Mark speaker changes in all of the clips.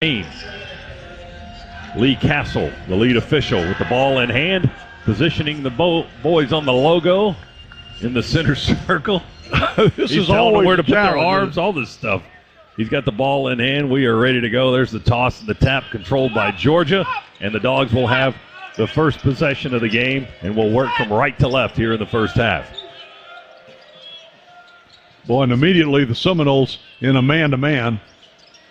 Speaker 1: game. Lee Castle, the lead official, with the ball in hand, positioning the boys on the logo in the center circle.
Speaker 2: This
Speaker 1: He's
Speaker 2: is
Speaker 1: telling them
Speaker 2: always
Speaker 1: where to put their
Speaker 2: challenge.
Speaker 1: arms, all this stuff. He's got the ball in hand. We are ready to go. There's the toss and the tap controlled by Georgia, and the Dogs will have the first possession of the game and will work from right to left here in the first half.
Speaker 2: Boy, and immediately the Seminoles in a man-to-man.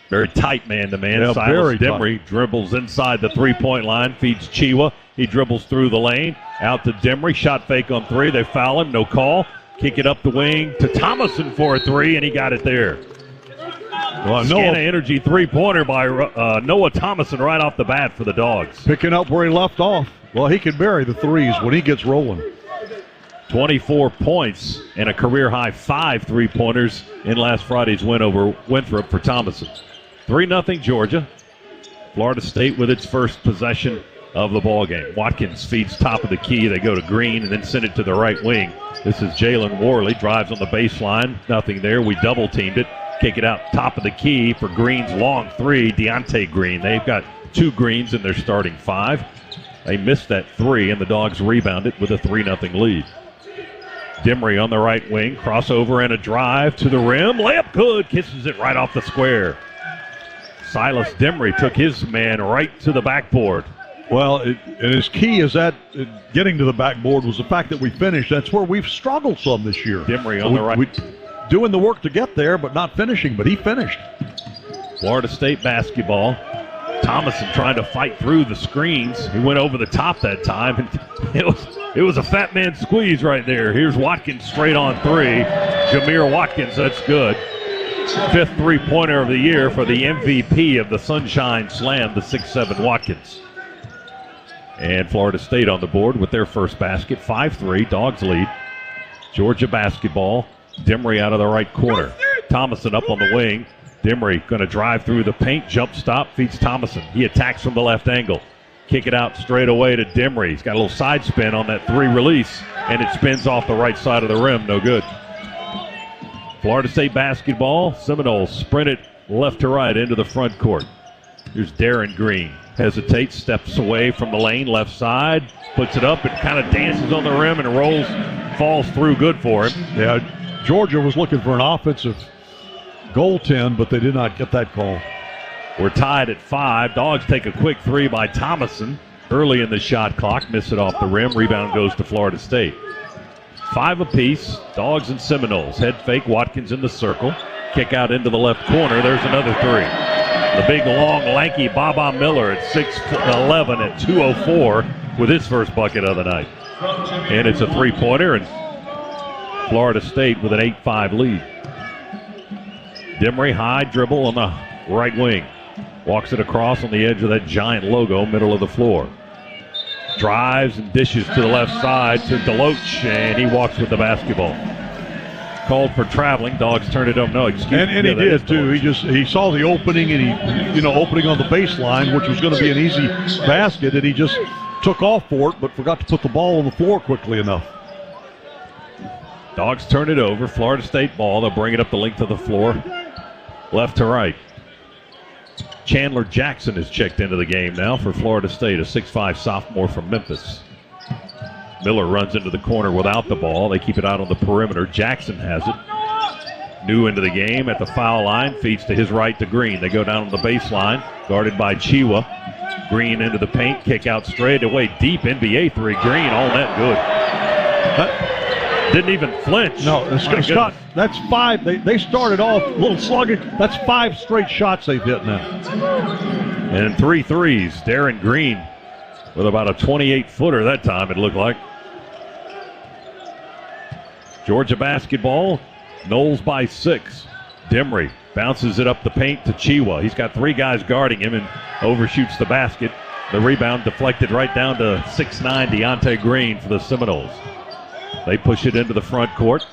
Speaker 1: Very tight man-to-man.
Speaker 2: Yeah,
Speaker 1: Silas
Speaker 2: very
Speaker 1: Demry dribbles inside the three-point line, feeds Chiwa. He dribbles through the lane, out to Demry. Shot fake on three. They foul him. No call. Kick it up the wing to Thomason for a three, and he got it there.
Speaker 2: Well,
Speaker 1: Scana Energy three-pointer by Noah Thomason right off the bat for the Dogs.
Speaker 2: Picking up where he left off. Well, he can bury the threes when he gets rolling.
Speaker 1: 24 points and a career-high 5 three-pointers in last Friday's win over Winthrop for Thomason. 3-0 Georgia. Florida State with its first possession of the ballgame. Watkins feeds top of the key. They go to Green and then send it to the right wing. This is Jalen Worley. Drives on the baseline. Nothing there. We double-teamed it. Kick it out top of the key for Green's long three. Deontay Green. They've got 2 Greens in their starting 5. They missed that 3, and the Dogs rebound it with a 3-0 lead. Demry on the right wing. Crossover and a drive to the rim. Layup good. Kisses it right off the square. Silas Demry took his man right to the backboard.
Speaker 2: Well, and his key is that getting to the backboard was the fact that we finished. That's where we've struggled some this year.
Speaker 1: Demry on the right.
Speaker 2: Doing the work to get there, but not finishing, but he finished.
Speaker 1: Florida State basketball. Thomason trying to fight through the screens. He went over the top that time, and it was a fat man squeeze right there. Here's Watkins straight on three. Jameer Watkins, that's good. 5th three-pointer of the year for the MVP of the Sunshine Slam, the 6'7" Watkins. And Florida State on the board with their first basket, 5-3, Dogs lead. Georgia basketball, Demry out of the right corner. Thomason up on the wing. Demry going to drive through the paint, jump stop, feeds Thomason. He attacks from the left angle. Kick it out straight away to Demry. He's got a little side spin on that 3 release, and it spins off the right side of the rim. No good. Florida State basketball. Seminoles sprint it left to right into the front court. Here's Darren Green. Hesitates, steps away from the lane, left side, puts it up and kind of dances on the rim and rolls, falls through. Good for him.
Speaker 2: Yeah, Georgia was looking for an offensive goaltend, but they did not get that call.
Speaker 1: We're tied at 5. Dogs take a quick 3 by Thomason early in the shot clock. Miss it off the rim. Rebound goes to Florida State. 5 apiece. Dogs and Seminoles. Head fake. Watkins in the circle. Kick out into the left corner. There's another 3. The big, long, lanky Baba Miller at 6'11" at 2:04 with his first bucket of the night. And it's a 3-pointer, and Florida State with an 8-5 lead. Demry high dribble on the right wing. Walks it across on the edge of that giant logo, middle of the floor. Drives and dishes to the left side to Deloach, and he walks with the basketball. Called for traveling. Dogs turned it up. No, excuse me.
Speaker 2: And he did too. He saw the opening, and he opening on the baseline, which was going to be an easy basket, and he just took off for it, but forgot to put the ball on the floor quickly enough.
Speaker 1: Dogs turn it over. Florida State ball. They'll bring it up the length of the floor, left to right. Chandler Jackson has checked into the game now for Florida State, a 6'5" sophomore from Memphis. Miller runs into the corner without the ball. They keep it out on the perimeter. Jackson has it. New into the game at the foul line. Feeds to his right to Green. They go down on the baseline. Guarded by Chiwa. Green into the paint. Kick out straight away. Deep NBA 3. Green all net good. Didn't even flinch.
Speaker 2: No, Scott, that's 5. They started off a little sluggish. That's 5 straight shots they've hit now.
Speaker 1: And 3 threes. Darren Green with about a 28-footer that time, it looked like. Georgia basketball. Noles by 6. Demry bounces it up the paint to Chiwa. He's got 3 guys guarding him and overshoots the basket. The rebound deflected right down to 6'9" Deontay Green for the Seminoles. They push it into the front court.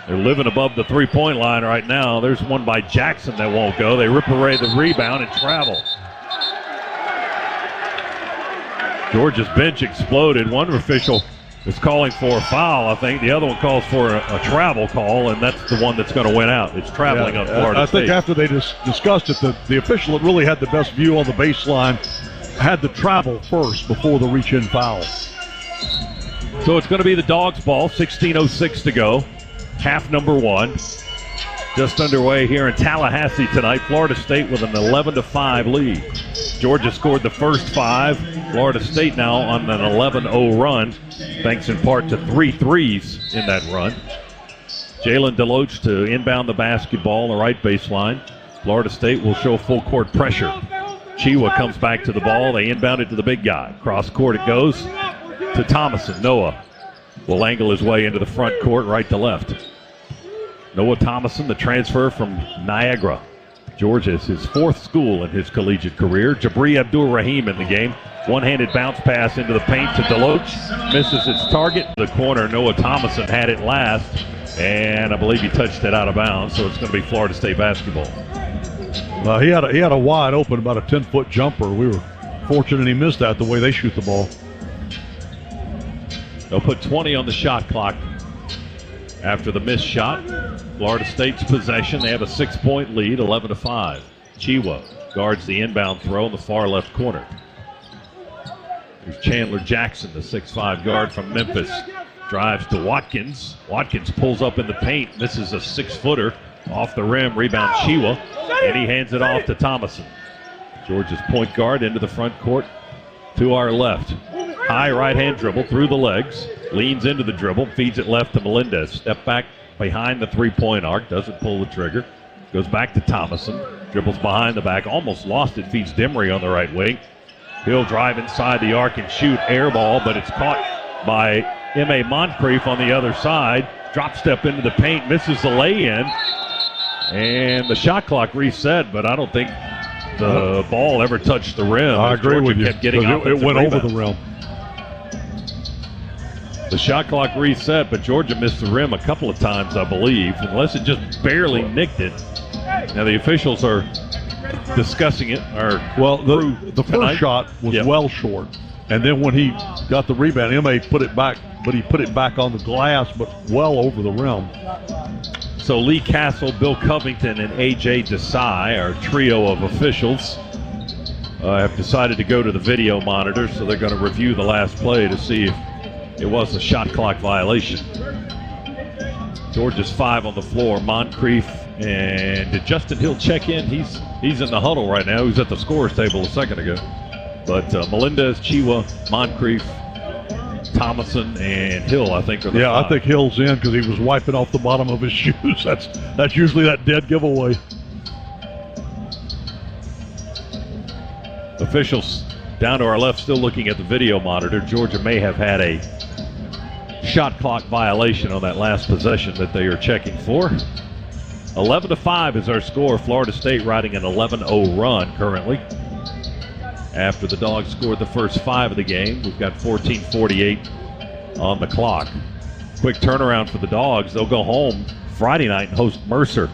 Speaker 1: They're living above the 3-point line right now. There's one by Jackson that won't go. They rip away the rebound and travel. Georgia's bench exploded. One official is calling for a foul, I think. The other one calls for a travel call, and that's the one that's going to win out. It's traveling on Florida State.
Speaker 2: I think after they discussed it, the official that really had the best view on the baseline had to travel first before the reach-in foul.
Speaker 1: So it's going to be the Dogs' ball, 16:06 to go. Half number one. Just underway here in Tallahassee tonight. Florida State with an 11-5 lead. Georgia scored the first 5. Florida State now on an 11-0 run, thanks in part to 3 threes in that run. Jalen Deloach to inbound the basketball, the right baseline. Florida State will show full court pressure. Chiwa comes back to the ball. They inbound it to the big guy. Cross court it goes to Thomason. Noah will angle his way into the front court, right to left. Noah Thomason, the transfer from Niagara. Georgia is his 4th school in his collegiate career. Jabri Abdul-Rahim in the game. One-handed bounce pass into the paint to Deloach. Misses its target. The corner, Noah Thomason had it last, and I believe he touched it out of bounds, so it's going to be Florida State basketball.
Speaker 2: He had a wide open, about a 10-foot jumper. We were fortunate he missed that the way they shoot the ball.
Speaker 1: They'll put 20 on the shot clock after the missed shot. Florida State's possession. They have a 6-point lead, 11-5. Chiwa guards the inbound throw in the far left corner. There's Chandler Jackson, the 6'5 guard from Memphis. Drives to Watkins. Watkins pulls up in the paint, misses a 6-footer off the rim. Rebound Chiwa, and he hands it off to Thomason. Georgia's point guard into the front court to our left. High right-hand dribble through the legs. Leans into the dribble, feeds it left to Melendez. Step back behind the three-point arc, doesn't pull the trigger. Goes back to Thomason, dribbles behind the back, almost lost it, feeds Demery on the right wing. He'll drive inside the arc and shoot, air ball, but it's caught by M.A. Moncrief on the other side. Drop step into the paint, misses the lay-in, and the shot clock reset, but I don't think the ball ever touched the rim.
Speaker 2: I agree with you.
Speaker 1: Kept getting
Speaker 2: it went over the rim.
Speaker 1: The shot clock reset, but Georgia missed the rim a couple of times, I believe, unless it just barely nicked it. Now the officials are discussing it.
Speaker 2: The first shot was well short, and then when he got the rebound, M.A. put it back, but he put it back on the glass, but well over the rim.
Speaker 1: So Lee Castle, Bill Covington, and A.J. Desai, our trio of officials, have decided to go to the video monitor, so they're going to review the last play to see if it was a shot clock violation. Georgia's 5 on the floor. Moncrief, and did Justin Hill check in? He's in the huddle right now. He was at the scorer's table a second ago. But Melendez, Chiwa, Moncrief, Thomason, and Hill, I think, are the 5.
Speaker 2: I think Hill's in because he was wiping off the bottom of his shoes. That's usually that dead giveaway.
Speaker 1: Officials down to our left still looking at the video monitor. Georgia may have had a shot clock violation on that last possession that they are checking for. 11-5 is our score. Florida State riding an 11-0 run currently. After the Dogs scored the first 5 of the game, we've got 14:48 on the clock. Quick turnaround for the Dogs. They'll go home Friday night and host Mercer.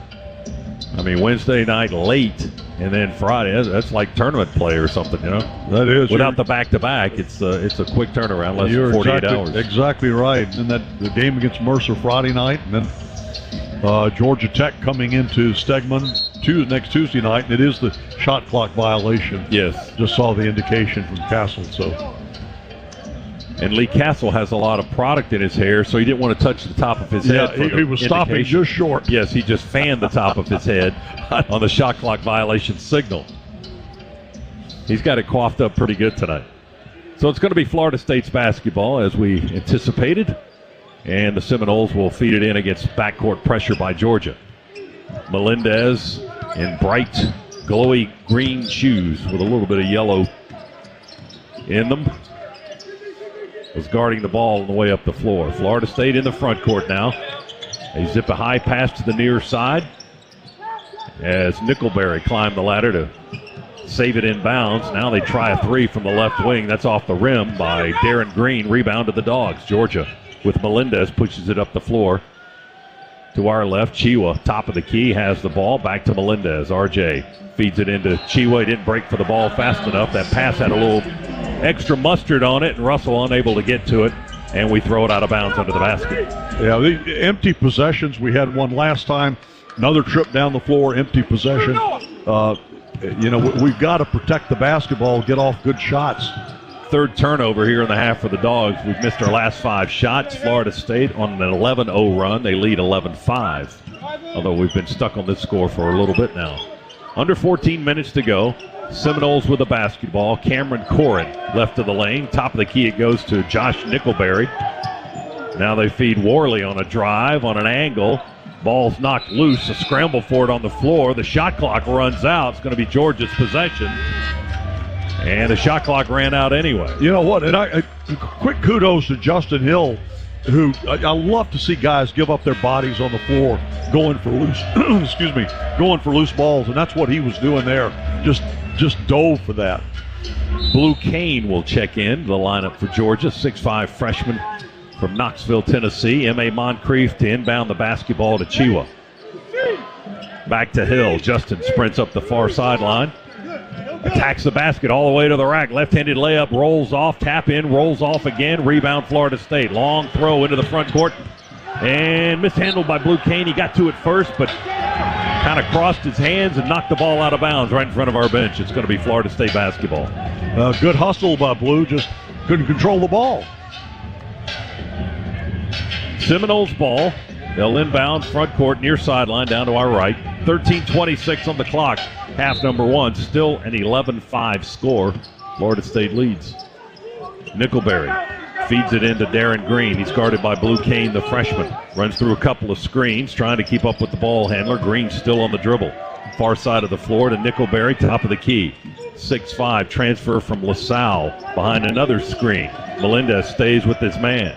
Speaker 1: I mean, Wednesday night late, and then Friday. That's like tournament play or something, you know?
Speaker 2: That is.
Speaker 1: Without the back-to-back, it's a quick turnaround, less than 48 hours.
Speaker 2: Exactly right. And the game against Mercer Friday night, and then Georgia Tech coming into Stegman next Tuesday night, and it is the shot clock violation.
Speaker 1: Yes.
Speaker 2: Just saw the indication from Castle, so.
Speaker 1: And Lee Castle has a lot of product in his hair, so he didn't want to touch the top of his head.
Speaker 2: He was stopping just short.
Speaker 1: Yes, he just fanned the top of his head on the shot clock violation signal. He's got it coiffed up pretty good tonight. So it's going to be Florida State's basketball as we anticipated, and the Seminoles will feed it in against backcourt pressure by Georgia. Melendez in bright, glowy green shoes with a little bit of yellow in them was guarding the ball on the way up the floor. Florida State in the front court now. They zip a high pass to the near side as Nickelberry climbed the ladder to save it in bounds. Now they try a 3 from the left wing. That's off the rim by Darren Green. Rebound to the Dogs. Georgia with Melendez pushes it up the floor. To our left, Chiwa, top of the key, has the ball. Back to Melendez. RJ feeds it into Chiwa. He didn't break for the ball fast enough. That pass had a little extra mustard on it, and Russell unable to get to it. and we throw it out of bounds under the basket.
Speaker 2: Yeah, the empty possessions. We had one last time. Another trip down the floor, empty possession. We've got to protect the basketball, get off good shots.
Speaker 1: Third turnover here in the half for the Dogs. We've missed our last 5 shots. Florida State on an 11-0 run. They lead 11-5, although we've been stuck on this score for a little bit now. Under 14 minutes to go. Seminoles with the basketball. Cameron Corrin left of the lane. Top of the key, it goes to Josh Nickelberry. Now they feed Worley on a drive, on an angle. Ball's knocked loose. A scramble for it on the floor. The shot clock runs out. It's going to be Georgia's possession. And the shot clock ran out anyway.
Speaker 2: You know what? And quick kudos to Justin Hill, who I love to see guys give up their bodies on the floor, going for loose. Going for loose balls, and that's what he was doing there. Just dove for that.
Speaker 1: Blue Kane will check in the lineup for Georgia. 6'5" freshman from Knoxville, Tennessee. M.A. Moncrief to inbound the basketball to Chiwa. Back to Hill. Justin sprints up the far sideline. Attacks the basket all the way to the rack. Left-handed layup, rolls off, tap in, rolls off again. Rebound Florida State. Long throw into the front court. And mishandled by Blue Kane. He got to it first, but kind of crossed his hands and knocked the ball out of bounds right in front of our bench. It's going to be Florida State basketball.
Speaker 2: Good hustle by Blue, just couldn't control the ball.
Speaker 1: Seminoles ball. They'll inbound front court near sideline down to our right. 13:26 on the clock. Half number 1. Still an 11-5 score. Florida State leads. Nickelberry feeds it into Darren Green. He's guarded by Blue Kane, the freshman. Runs through a couple of screens, trying to keep up with the ball handler. Green still on the dribble. Far side of the floor to Nickelberry, top of the key. 6'5", transfer from LaSalle behind another screen. Melendez stays with his man.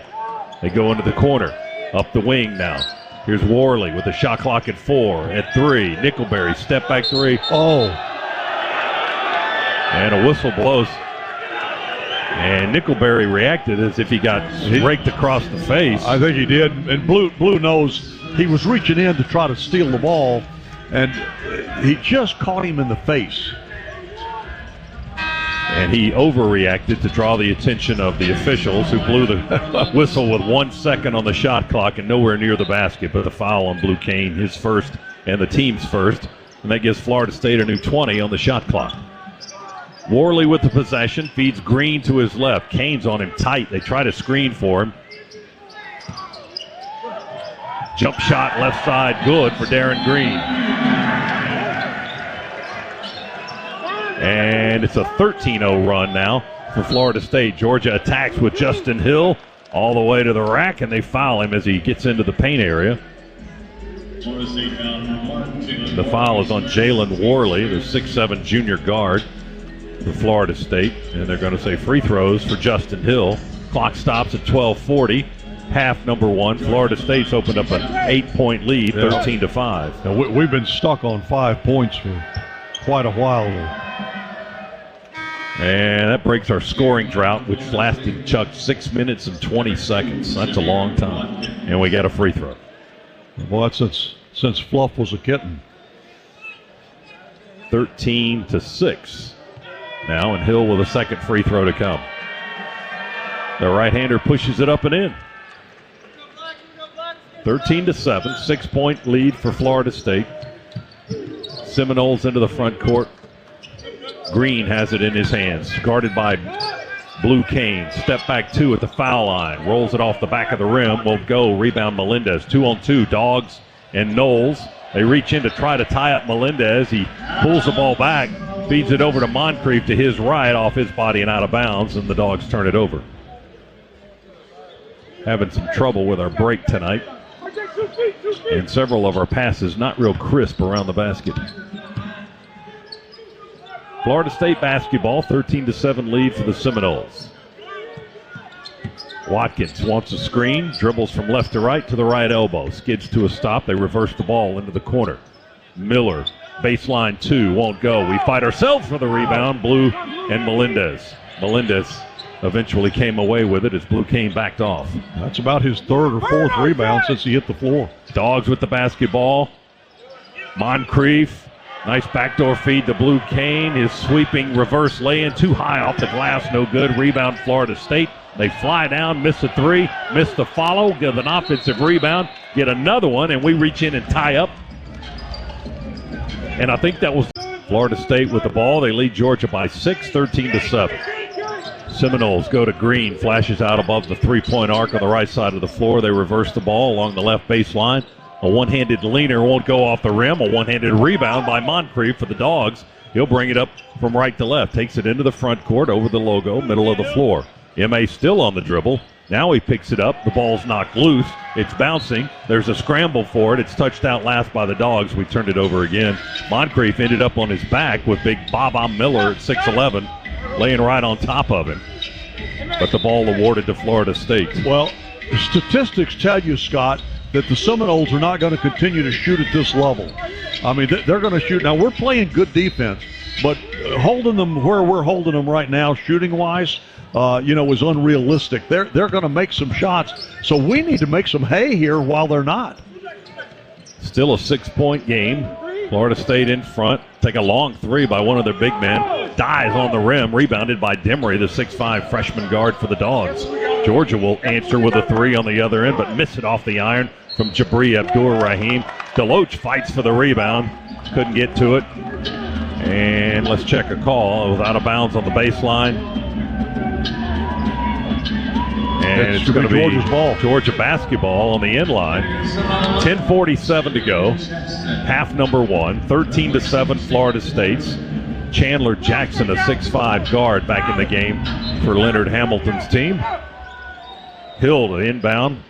Speaker 1: They go into the corner. Up the wing now. Here's Worley with the shot clock at 4. At 3, Nickelberry, step back 3.
Speaker 2: Oh.
Speaker 1: And a whistle blows. And Nickelberry reacted as if he got raked across the face.
Speaker 2: I think he did. And Blue knows he was reaching in to try to steal the ball, and he just caught him in the face.
Speaker 1: And he overreacted to draw the attention of the officials, who blew the whistle with 1 second on the shot clock and nowhere near the basket. But the foul on Blue Kane, his first and the team's first. And that gives Florida State a new 20 on the shot clock. Worley with the possession, feeds Green to his left. Kane's on him tight. They try to screen for him. Jump shot left side, good for Darren Green. And it's a 13-0 run now for Florida State. Georgia attacks with Justin Hill all the way to the rack, and they foul him as he gets into the paint area. The foul is on Jalen Worley, the 6'7" junior guard for Florida State. And they're going to say free throws for Justin Hill. Clock stops at 12:40. Half number 1. Florida State's opened up an 8-point lead, 13-5.
Speaker 2: Now, we've been stuck on 5 points for quite a while there.
Speaker 1: And that breaks our scoring drought, which lasted, Chuck, 6 minutes and 20 seconds. That's a long time. And we got a free throw.
Speaker 2: Well, that's since Fluff was a kitten.
Speaker 1: 13-6 now, and Hill with a second free throw to come. The right-hander pushes it up and in. 13-7, 6-point lead for Florida State. Seminoles into the front court. Green has it in his hands, guarded by Blue Kane. Step back 2 at the foul line. Rolls it off the back of the rim. Won't go. Rebound Melendez. 2-on-2. Dogs and Knowles. They reach in to try to tie up Melendez. He pulls the ball back, feeds it over to Moncrief to his right, off his body and out of bounds, and the Dogs turn it over. Having some trouble with our break tonight. And several of our passes not real crisp around the basket. Florida State basketball, 13-7 lead for the Seminoles. Watkins wants a screen, dribbles from left to right to the right elbow, skids to a stop. They reverse the ball into the corner. Miller, baseline 2, won't go. We fight ourselves for the rebound. Blue and Melendez. Melendez eventually came away with it as Blue Kane backed off.
Speaker 2: That's about his 3rd or 4th rebound since he hit the floor.
Speaker 1: Dogs with the basketball. Moncrief Nice backdoor feed to Blue Kane. His sweeping reverse lay-in too high off the glass. No good. Rebound Florida State. They fly down, miss a three, miss the follow, give an offensive rebound, get another one, and we reach in and tie up. And I think that was Florida State with the ball. They lead Georgia by 6, 13-7. Seminoles go to Green, flashes out above the three-point arc on the right side of the floor. They reverse the ball along the left baseline. A one-handed leaner won't go off the rim. A one-handed rebound by Moncrief for the Dogs. He'll bring it up from right to left. Takes it into the front court over the logo, middle of the floor. M.A. still on the dribble. Now he picks it up. The ball's knocked loose. It's bouncing. There's a scramble for it. It's touched out last by the Dogs. We turned it over again. Moncrief ended up on his back with big Baba Miller at 6'11", laying right on top of him. But the ball awarded to Florida State.
Speaker 2: Well, statistics tell you, Scott, that the Seminoles are not going to continue to shoot at this level. I mean, they're going to shoot. Now, we're playing good defense, but holding them where we're holding them right now, shooting-wise, is unrealistic. They're going to make some shots, so we need to make some hay here while they're not.
Speaker 1: Still a 6-point game. Florida State in front. Take a long three by one of their big men. Dives on the rim, rebounded by Demery, the 6'5" freshman guard for the Dogs. Georgia will answer with a three on the other end, but miss it off the iron from Jabri Abdur-Rahim. Deloach fights for the rebound. Couldn't get to it. And let's check a call. It was out of bounds on the baseline. And it's going to be
Speaker 2: Georgia's ball.
Speaker 1: Georgia basketball on the end line. 10:47 to go. Half number one. 13-7 Florida State's. Chandler Jackson, a 6'5" guard, back in the game for Leonard Hamilton's team. Hill to inbound.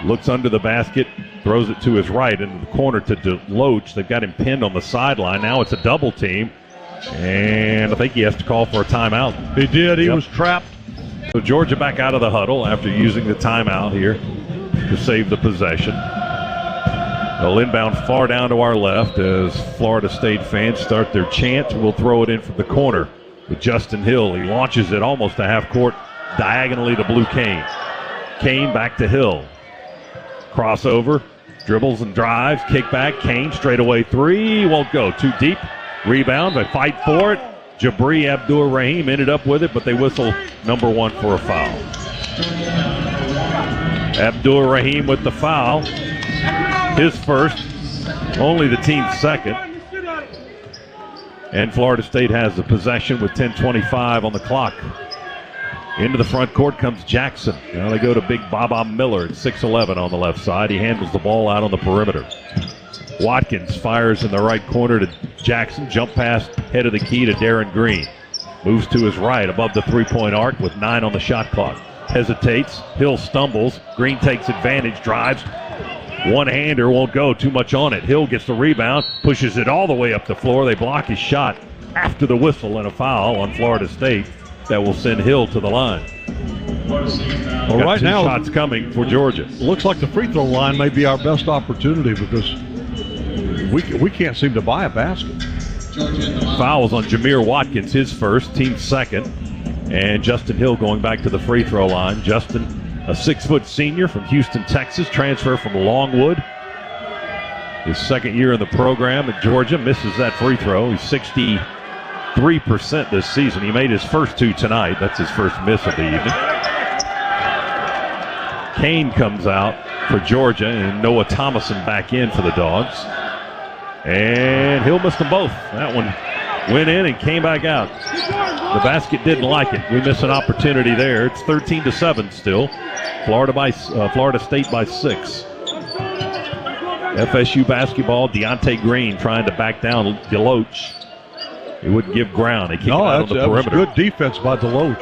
Speaker 1: Looks under the basket. Throws it to his right into the corner to Deloach. They've got him pinned on the sideline. Now it's a double team. And I think he has to call for a timeout.
Speaker 2: He did. He was trapped.
Speaker 1: So Georgia back out of the huddle after using the timeout here to save the possession. They'll inbound far down to our left as Florida State fans start their chant. We'll throw it in from the corner with Justin Hill. He launches it almost to half court diagonally to Blue Kane. Kane back to Hill. Crossover, dribbles and drives, kick back. Kane straightaway three, won't go. Too deep. Rebound, they fight for it. Jabri Abdur-Rahim ended up with it, but they whistle number one for a foul. Abdur-Rahim with the foul. His first, only the team's second. And Florida State has the possession with 10:25 on the clock. Into the front court comes Jackson. Now they go to big Baba Miller at 6'11" on the left side. He handles the ball out on the perimeter. Watkins fires in the right corner to Jackson. Jump pass, head of the key to Darren Green. Moves to his right above the three-point arc with 9 on the shot clock. Hesitates. Hill stumbles. Green takes advantage, drives. One-hander won't go. Too much on it. Hill gets the rebound, pushes it all the way up the floor. They block his shot after the whistle and a foul on Florida State that will send Hill to the line.
Speaker 2: Well, right
Speaker 1: two
Speaker 2: now,
Speaker 1: shots coming for Georgia.
Speaker 2: Looks like the free throw line may be our best opportunity because we can't seem to buy a basket.
Speaker 1: Fouls on Jameer Watkins, his first, team second. And Justin Hill going back to the free throw line. Justin, a 6-foot senior from Houston, Texas, transfer from Longwood. His second year in the program at Georgia, misses that free throw. He's 63% this season. He made his first two tonight. That's his first miss of the evening. Kane comes out for Georgia, and Noah Thomason back in for the Dogs. And Hill missed them both. That one went in and came back out. The basket didn't like it. We miss an opportunity there. It's 13-7 still. Florida State by 6. FSU basketball, Deontay Green trying to back down Deloach. He wouldn't give ground. They kick it out on the perimeter.
Speaker 2: That was good defense by Deloach.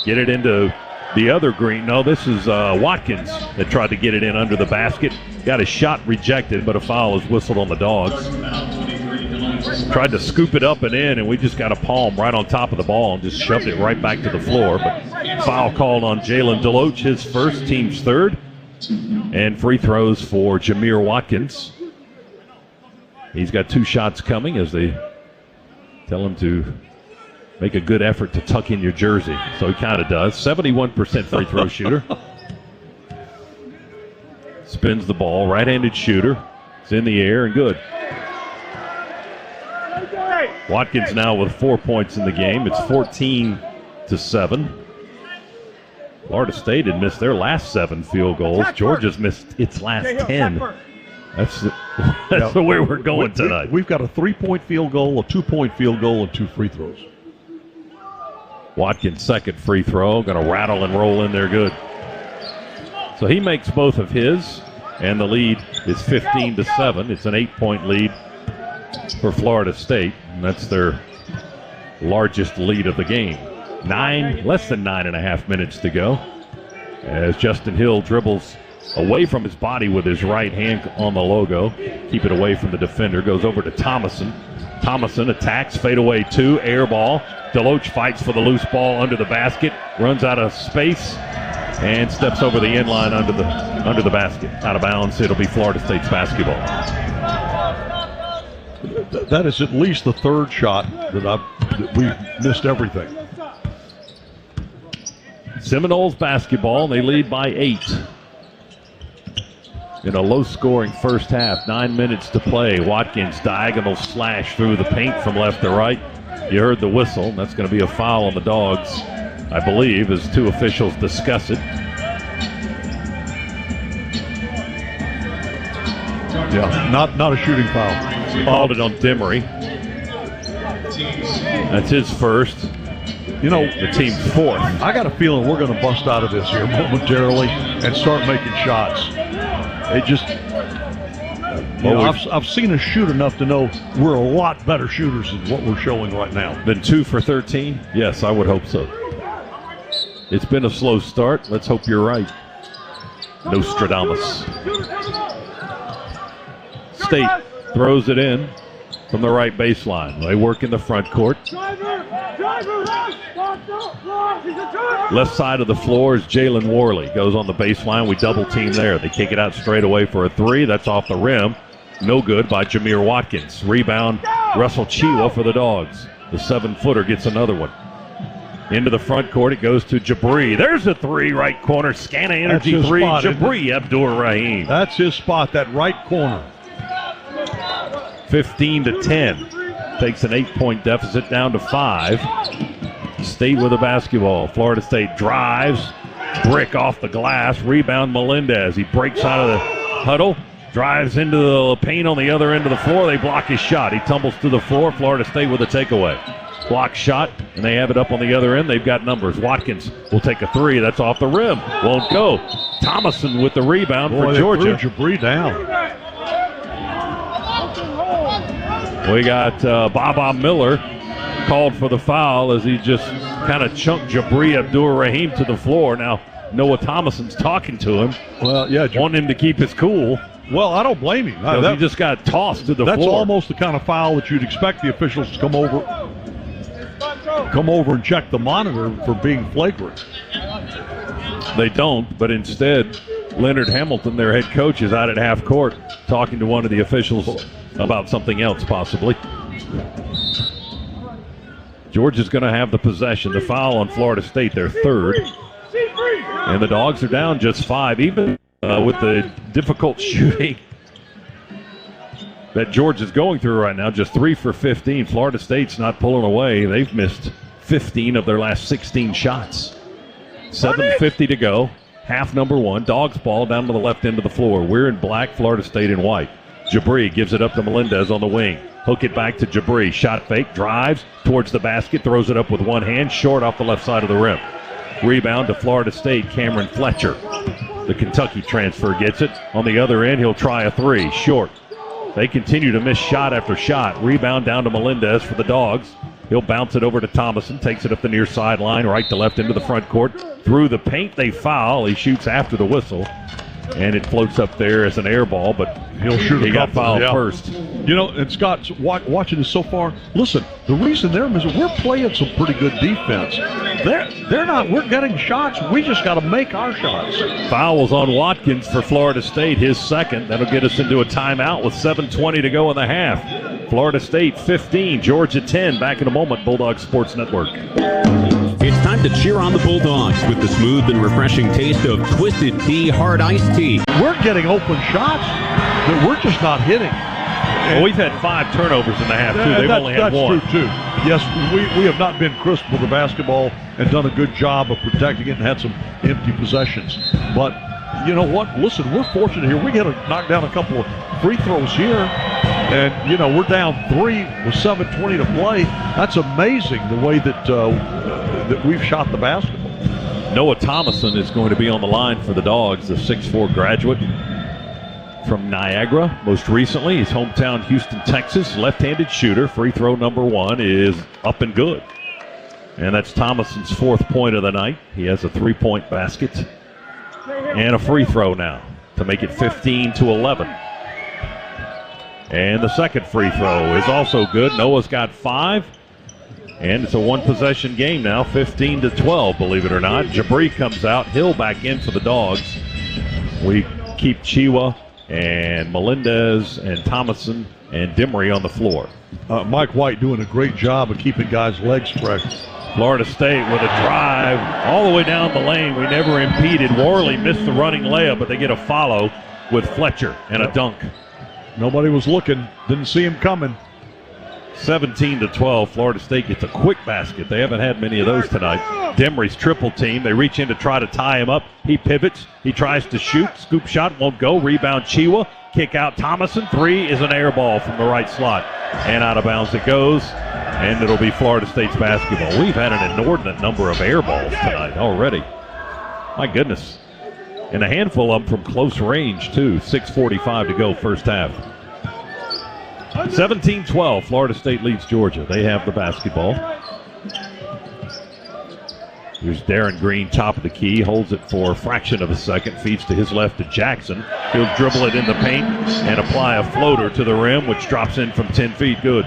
Speaker 1: Get it into the other Green. No, this is Watkins that tried to get it in under the basket. Got his shot rejected, but a foul is whistled on the Dogs. Tried to scoop it up and in, and we just got a palm right on top of the ball and just shoved it right back to the floor. But foul called on Jalen Deloach, his first, team's third. And free throws for Jameer Watkins. He's got 2 shots coming as they tell him to make a good effort to tuck in your jersey. So he kind of does. 71% free throw shooter. Spins the ball. Right-handed shooter. It's in the air and good. Watkins now with 4 points in the game. It's 14-7. Florida State had missed their last 7 field goals. Georgia's missed its last 10. That's the way we're going tonight.
Speaker 2: We've got a 3-point field goal, a 2-point field goal, and 2 free throws.
Speaker 1: Watkins' second free throw. Going to rattle and roll in there good. So he makes both of his, and the lead is 15-7. It's an 8-point lead for Florida State, and that's their largest lead of the game. Less than 9.5 minutes to go as Justin Hill dribbles away from his body with his right hand on the logo. Keep it away from the defender. Goes over to Thomason. Thomason attacks, fadeaway 2, air ball. Deloach fights for the loose ball under the basket, runs out of space, and steps over the inline under the basket. Out of bounds. It'll be Florida State's basketball.
Speaker 2: That is at least the third shot that we missed everything.
Speaker 1: Seminoles basketball, and they lead by 8. In a low-scoring first half, 9 minutes to play. Watkins diagonal slash through the paint from left to right. You heard the whistle. That's going to be a foul on the Dogs, I believe, as 2 officials discuss it.
Speaker 2: Yeah, not a shooting foul.
Speaker 1: Called it on Demery. That's his first.
Speaker 2: You know,
Speaker 1: the team's 4th.
Speaker 2: I got a feeling we're going to bust out of this here momentarily and start making shots. It just, I've seen us shoot enough to know we're a lot better shooters than what we're showing right now.
Speaker 1: Than 2 for 13? Yes, I would hope so. It's been a slow start. Let's hope you're right, Nostradamus. State throws it in from the right baseline. They work in the front court. Left side of the floor is Jalen Worley. Goes on the baseline. We double team there. They kick it out straight away for a 3. That's off the rim. No good by Jameer Watkins. Rebound, Russell Chiwa for the Dogs. The 7-footer gets another one. Into the front court, it goes to Jabri. There's a 3, right corner. Scana energy 3.
Speaker 2: Spot,
Speaker 1: Jabri Abdur-Rahim.
Speaker 2: That's his spot, that right corner.
Speaker 1: 15-10. Takes an 8-point deficit down to 5. State with the basketball. Florida State drives. Brick off the glass. Rebound Melendez. He breaks out of the huddle. Drives into the paint on the other end of the floor. They block his shot. He tumbles to the floor. Florida State with a takeaway. Block shot, and they have it up on the other end. They've got numbers. Watkins will take a 3. That's off the rim. Won't go. Thomason with the rebound for Georgia.
Speaker 2: Threw Jabri down.
Speaker 1: We got Baba Miller called for the foul as he just kind of chunked Jabri Abdur-Rahim to the floor. Now, Noah Thomason's talking to him.
Speaker 2: Well, yeah.
Speaker 1: Wanting him to keep his cool.
Speaker 2: Well, I don't blame him.
Speaker 1: He just got tossed to the floor.
Speaker 2: That's almost the kind of foul that you'd expect the officials to come over and check the monitor for being flagrant.
Speaker 1: They don't, but instead, Leonard Hamilton, their head coach, is out at half court talking to one of the officials about something else, possibly. Georgia's going to have the possession. The foul on Florida State, their 3rd. And the Dogs are down just 5, even with the difficult shooting that Georgia's going through right now. Just 3 for 15. Florida State's not pulling away. They've missed 15 of their last 16 shots. 7:50 to go. Half number 1. Dogs ball down to the left end of the floor. We're in black, Florida State in white. Jabri gives it up to Melendez on the wing. Hook it back to Jabri. Shot fake, drives towards the basket, throws it up with one hand, short off the left side of the rim. Rebound to Florida State, Cameron Fletcher. The Kentucky transfer gets it. On the other end, he'll try a 3, short. They continue to miss shot after shot. Rebound down to Melendez for the Dogs. He'll bounce it over to Thomason, takes it up the near sideline, right to left into the front court. Through the paint, they foul. He shoots after the whistle, and it floats up there as an air ball, but he got fouled first.
Speaker 2: You know, and Scott's watching this so far. Listen, the reason they're missing, we're playing some pretty good defense. They're not. We're getting shots. We just got to make our shots.
Speaker 1: Fouls on Watkins for Florida State, his 2nd. That'll get us into a timeout with 7:20 to go in the half. Florida State 15, Georgia 10. Back in a moment, Bulldogs Sports Network.
Speaker 3: It's time to cheer on the Bulldogs with the smooth and refreshing taste of Twisted Tea Hard Iced Tea.
Speaker 2: We're getting open shots that we're just not hitting.
Speaker 1: Well, we've had 5 turnovers in the half, too. They've only had 1.
Speaker 2: That's true, too. Yes, we have not been crisp with the basketball and done a good job of protecting it and had some empty possessions. But you know what? Listen, we're fortunate here. We got to knock down a couple of free throws here. And, we're down 3 with 7:20 to play. That's amazing the way that that we've shot the basketball.
Speaker 1: Noah Thomason is going to be on the line for the Dogs, the 6'4 graduate from Niagara. Most recently, his hometown, Houston, Texas. Left-handed shooter. Free throw number 1 is up and good. And that's Thomason's 4th point of the night. He has a 3-point basket and a free throw now to make it 15-11. And the second free throw is also good. Noah's got 5. And it's a 1-possession game now, 15-12, believe it or not. Jabri comes out. Hill back in for the Dogs. We keep Chiwa and Melendez and Thomason and Dimry on the floor.
Speaker 2: Mike White doing a great job of keeping guys' legs fresh.
Speaker 1: Florida State with a drive all the way down the lane. We never impeded. Worley missed the running layup, but they get a follow with Fletcher and a dunk.
Speaker 2: Nobody was looking. Didn't see him coming.
Speaker 1: 17-12. Florida State gets a quick basket. They haven't had many of those tonight. Demry's triple team. They reach in to try to tie him up. He pivots. He tries to shoot. Scoop shot won't go. Rebound Chiwa. Kick out Thomason. 3 is an air ball from the right slot. And out of bounds it goes. And it'll be Florida State's basketball. We've had an inordinate number of air balls tonight already. My goodness. And a handful of them from close range, too. 6:45 to go, first half. 17-12, Florida State leads Georgia. They have the basketball. Here's Darren Green, top of the key, holds it for a fraction of a second, feeds to his left to Jackson. He'll dribble it in the paint and apply a floater to the rim, which drops in from 10 feet. Good.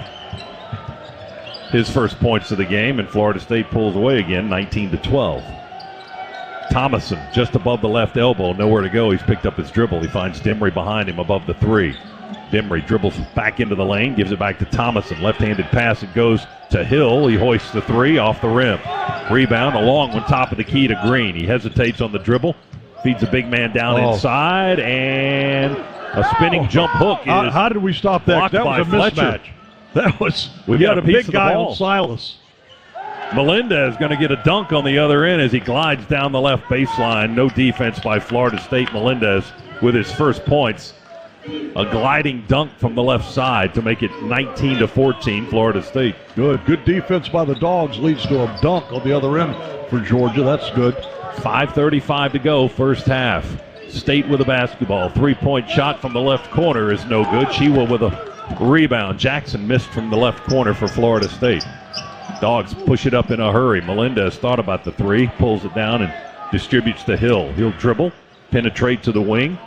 Speaker 1: His first points of the game, and Florida State pulls away again, 19-12. Thomason just above the left elbow, nowhere to go. He's picked up his dribble. He finds Dimry behind him above the 3. Dimry dribbles back into the lane, gives it back to Thomason. Left-handed pass, it goes to Hill. He hoists the 3 off the rim. Rebound, a long one, top of the key to Green. He hesitates on the dribble, feeds a big man down inside, and a spinning jump hook.
Speaker 2: How did we stop that? That was a mismatch. That was, we got a big guy on Silas.
Speaker 1: Melendez is going to get a dunk on the other end as he glides down the left baseline. No defense by Florida State. Melendez with his first points. A gliding dunk from the left side to make it 19-14, Florida State.
Speaker 2: Good defense by the Dogs leads to a dunk on the other end for Georgia. That's good.
Speaker 1: 5:35 to go, first half. State with a basketball. 3-point shot from the left corner is no good. Chiwa with a rebound. Jackson missed from the left corner for Florida State. Dogs push it up in a hurry. Melendez thought about the 3, pulls it down and distributes to Hill. He'll dribble, penetrate to the wing,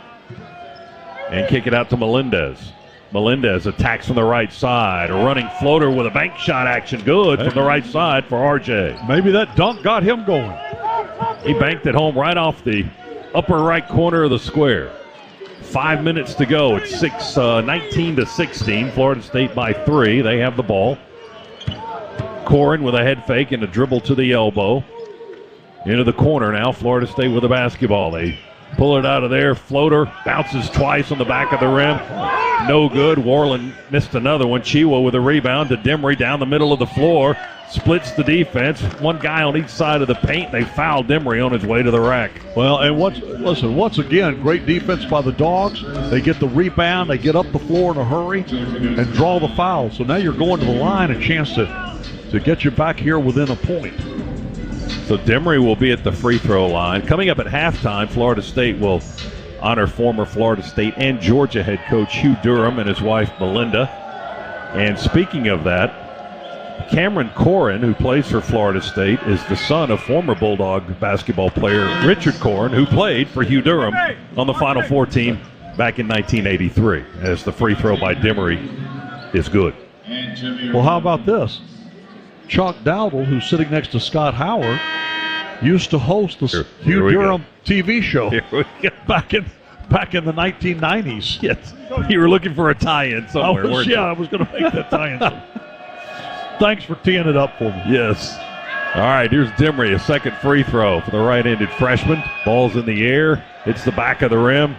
Speaker 1: and kick it out to Melendez. Melendez attacks from the right side. A running floater with a bank shot action. Good from the right side for RJ.
Speaker 2: Maybe that dunk got him going.
Speaker 1: He banked it home right off the upper right corner of the square. 5 minutes to go. It's 19-16. Florida State by 3. They have the ball. Corin with a head fake and a dribble to the elbow. Into the corner now. Florida State with the basketball. They pull it out of there. Floater bounces twice on the back of the rim. No good. Warland missed another one. Chiwa with a rebound to Dimry down the middle of the floor. Splits the defense. One guy on each side of the paint. They foul Dimry on his way to the rack.
Speaker 2: Well, and once again, great defense by the Dogs. They get the rebound. They get up the floor in a hurry and draw the foul. So now you're going to the line, a chance to get you back here within a point.
Speaker 1: So Dimry will be at the free throw line. Coming up at halftime, Florida State will honor former Florida State and Georgia head coach Hugh Durham and his wife Melinda. And speaking of that, Cameron Corin, who plays for Florida State, is the son of former Bulldog basketball player Richard Corin, who played for Hugh Durham on the Final Four team back in 1983, as the free throw by Dimry is good.
Speaker 2: Well, how about this? Chuck Dowdle, who's sitting next to Scott Howard, used to host the Hugh Durham TV show back in the 1990s.
Speaker 1: Yes, you were looking for a tie-in somewhere, weren't you?
Speaker 2: I was going to make that tie-in. Thanks for teeing it up for me.
Speaker 1: Yes. All right, here's Dimry, a second free throw for the right-handed freshman. Ball's in the air. It's the back of the rim.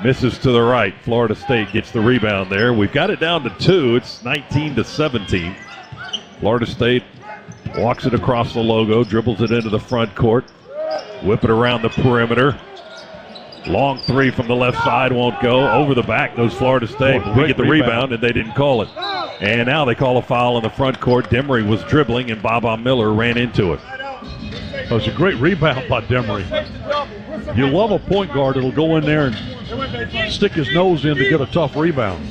Speaker 1: Misses to the right. Florida State gets the rebound there. We've got it down to 2. It's 19-17. Florida State walks it across the logo, dribbles it into the front court, whip it around the perimeter. Long three from the left side won't go. Over the back goes Florida State. We get the rebound, and they didn't call it. And now they call a foul in the front court. Demery was dribbling, and Baba Miller ran into it.
Speaker 2: That was a great rebound by Demery. You love a point guard that'll go in there and stick his nose in to get a tough rebound.